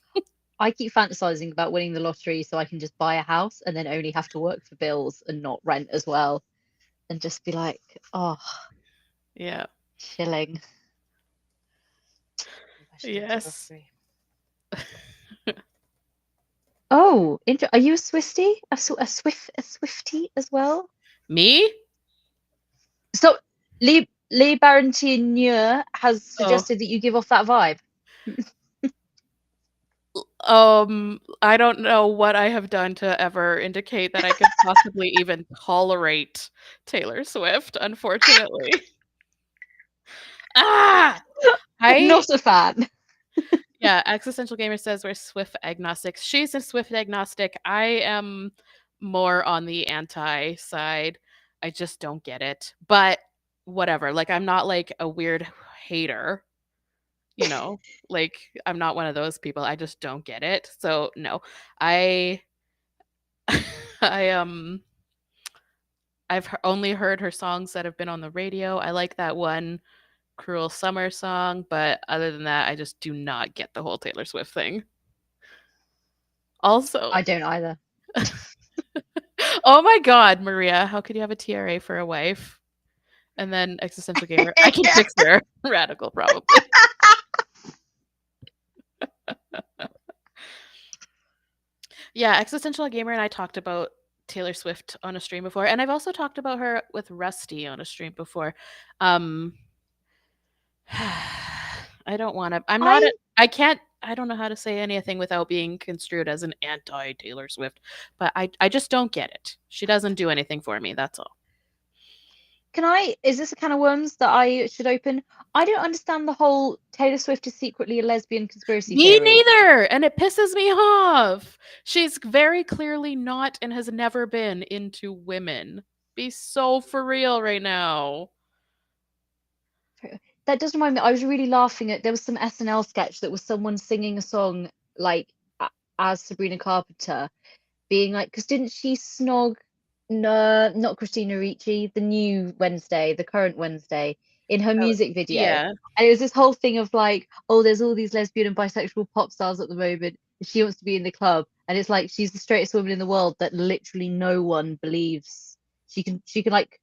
I keep fantasizing about winning the lottery so I can just buy a house and then only have to work for bills and not rent as well, and just be like, oh, Yeah. chilling. Maybe I should enter the Yes. lottery. Oh, are you a Swiftie? A Swiftie as well? Me? So Lee Barrentinier has Oh. suggested that you give off that vibe. I don't know what I have done to ever indicate that I could possibly even tolerate Taylor Swift, unfortunately. Ah! I Not a fan. Yeah, Existential Gamer says we're Swift agnostics. She's a Swift agnostic. I am more on the anti side. I just don't get it. But whatever. Like I'm not like a weird hater, you know. Like I'm not one of those people. I just don't get it. So no. I I I've only heard her songs that have been on the radio. I like that one Cruel Summer song, but other than that, I just do not get the whole Taylor Swift thing. Also, I don't either. oh my god, Maria, how could you have a TRA for a wife? And then existential gamer. I can fix her. Radical, probably. Yeah, existential gamer and I talked about Taylor Swift on a stream before, and I've also talked about her with Rusty on a stream before. Um, I don't want to. I'm not. I I can't. I don't know how to say anything without being construed as an anti Taylor Swift, but I just don't get it. She doesn't do anything for me. That's all. is this a can of worms that I should open? I don't understand the whole Taylor Swift is secretly a lesbian conspiracy Me theory. neither, and it pisses me off. She's very clearly not and has never been into women. Be so for real right now. That does remind me, I was really laughing at there was some SNL sketch that was someone singing a song like as Sabrina Carpenter, being like, because didn't she snog, no, not Christina Ricci, the new Wednesday, the current Wednesday, in her Oh, music video. yeah. And it was this whole thing of like, oh, there's all these lesbian and bisexual pop stars at the moment, and she wants to be in the club. And it's like she's the straightest woman in the world that literally no one believes. She can like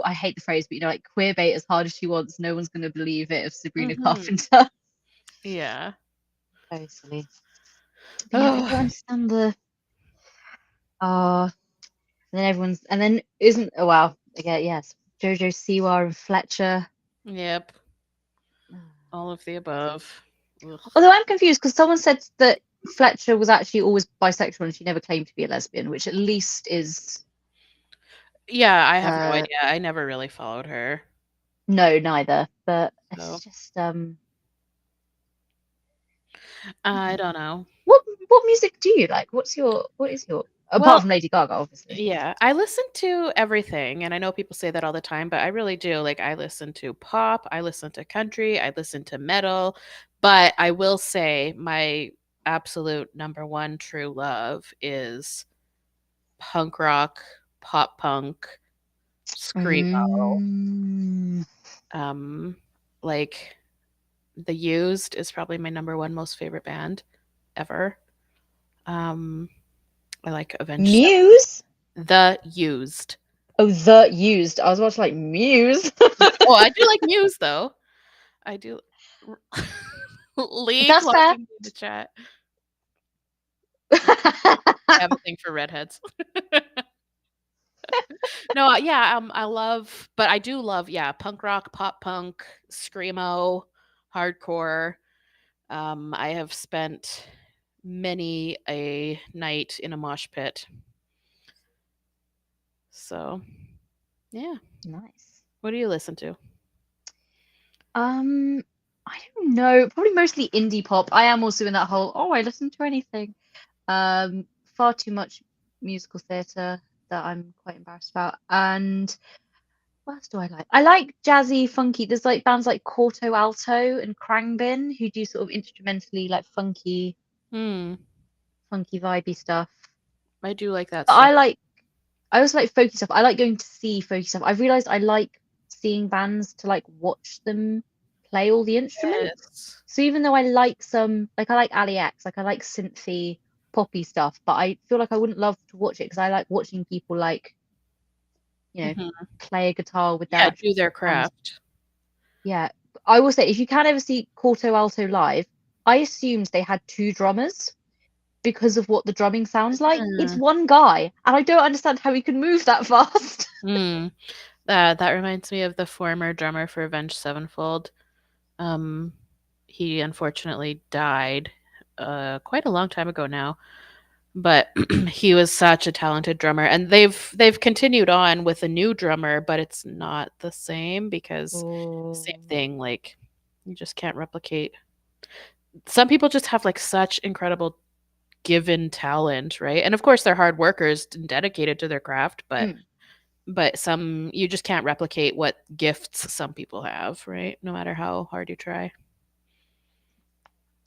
I hate the phrase, but like queer bait as hard as she wants, no one's gonna believe it of Sabrina Mhm. Carpenter. Yeah. So silly. But yeah, I Oh, don't understand the uh and then isn't oh wow again yes Jojo Siwa and Fletcher. yep. All of the above. Ugh. Although I'm confused because someone said that Fletcher was actually always bisexual and she never claimed to be a lesbian, which at least is Yeah, I have no uh idea. I never really followed her. no neither. But So, it's just I I don't don't know. know. What music do you like? What is your apart Well, from Lady Gaga, obviously. yeah, I listen to everything, and I know people say that all the time, but I really do. Like, I listen to pop, I listen to country, I listen to metal, but I will say my absolute number one true love is punk rock, pop punk, screamo. Mm, Um, like The Used is probably my number one most favorite band ever. Um, I like Avenged Muse? The Used. Oh, the used. I was watching like Muse. Oh, I do like Muse though. I do. Lee That's fair. clocking me in the chat. I have a thing for redheads. No, yeah, I love, but I do love, yeah, punk rock, pop punk, screamo, hardcore. I have spent many a night in a mosh pit. So, yeah. Nice. What do you listen to? Um, I don't know. Probably mostly indie pop. I am also in that whole, oh, I listen to anything. Far too much musical theatre that I'm quite embarrassed about. And what else do I like? I like jazzy, funky. There's like bands like Corto Alto and Krangbin who do sort of instrumentally like funky Hmm. funky vibey stuff. I do like that But stuff. I also like folky stuff. I like going to see folky stuff. I've realized I like seeing bands to like watch them play all the instruments. Yes. So even though I like some, like I like Ali X, like I like synthy poppy stuff, but I feel like I wouldn't love to watch it because I like watching people like, you know, Hmm. play a guitar with their Yeah, actual do their hands. craft. Yeah. I will say if you can ever see Corto Alto live, I assumed they had two drummers because of what the drumming sounds like. It's Mm. one guy, and I don't understand how he can move that fast. Mm. That reminds me of the former drummer for Avenged Sevenfold. Um, he unfortunately died quite a long time ago now, but he was such a talented drummer, and they've continued on with a new drummer, but it's not the same because Oh. same thing, like you just can't replicate. Some people just have like such incredible given talent, right? And of course they're hard workers and dedicated to their craft, Mm. but some you just can't replicate what gifts some people have, right? No matter how hard you try.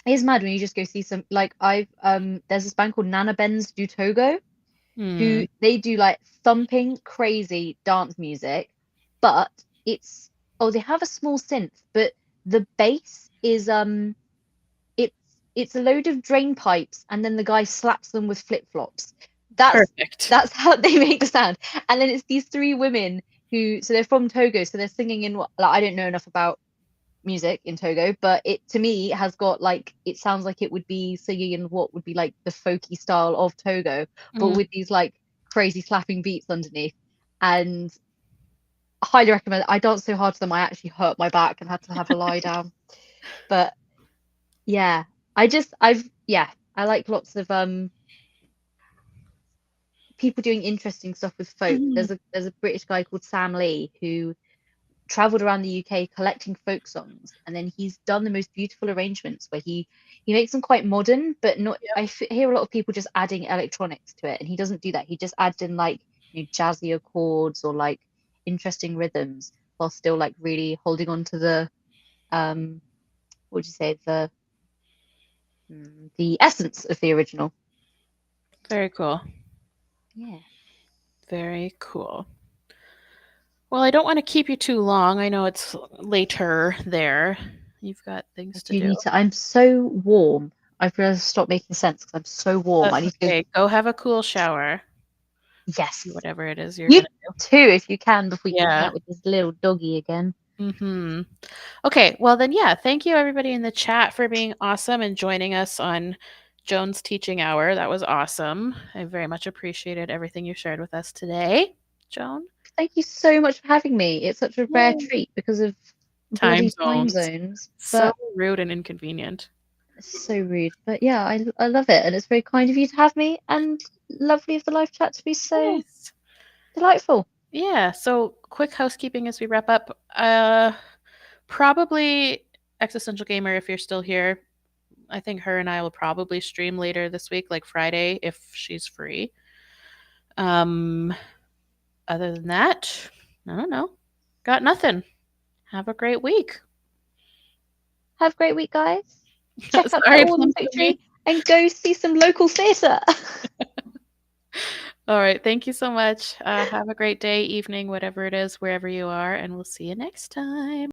It's mad when you just go see some like I've there's this band called Nana Benz do Togo who Hmm. they do like thumping crazy dance music, but it's oh they have a small synth, but the bass is it's it's a load of drain pipes and then the guy slaps them with flip-flops. That's Perfect. that's how they make the sound. And then it's these three women who so they're from Togo, so they're singing in what like I don't know enough about music in Togo, but it to me has got like it sounds like it would be singing in what would be like the folky style of Togo, but Mm. with these like crazy slapping beats underneath. And I highly recommend it. I danced so hard to them I actually hurt my back and had to have a lie down. But yeah, I like lots of people doing interesting stuff with folk. Mhm. There's a British guy called Sam Lee who traveled around the UK collecting folk songs, and then he's done the most beautiful arrangements where he makes them quite modern, but not. Hear a lot of people just adding electronics to it, and he doesn't do that. He just adds in like jazzier chords or like interesting rhythms while still like really holding on to the what would you say the essence of the original. Very cool. Yeah. Very cool. Well, I don't want to keep you too long. I know it's later there. You've got I things to do do. need to. I'm so warm. I've realized stop making sense because I'm so warm. I That's need to go. okay. Go have a cool shower. Do Yes. whatever it is you're You gonna do. too, if you can, before you go hang Yeah. out with this little doggy again. Mm-hmm. Okay, well then, yeah, thank you everybody in the chat for being awesome and joining us on Joan's teaching hour. That was awesome. I very much appreciated everything you shared with us today, Joan. Thank you so much for having me. It's such a rare Yay. treat because of Time bloody time zones. zones, So but rude and inconvenient. it's so rude. But yeah, I love it, and it's very kind of you to have me, and lovely of the live chat to be so Nice. delightful. Yeah, so quick housekeeping as we wrap up. Probably Existential Gamer if you're still here. I think her and I will probably stream later this week, like Friday, if she's free. Um, Other than that, I don't know. Got nothing. Have a great week. Have a great week, guys. Check out the Sorry, Autumn Plum Victory Cookie. and go see some local theatre. All right. Thank you so much. Have a great day, evening, whatever it is, wherever you are, and we'll see you next time.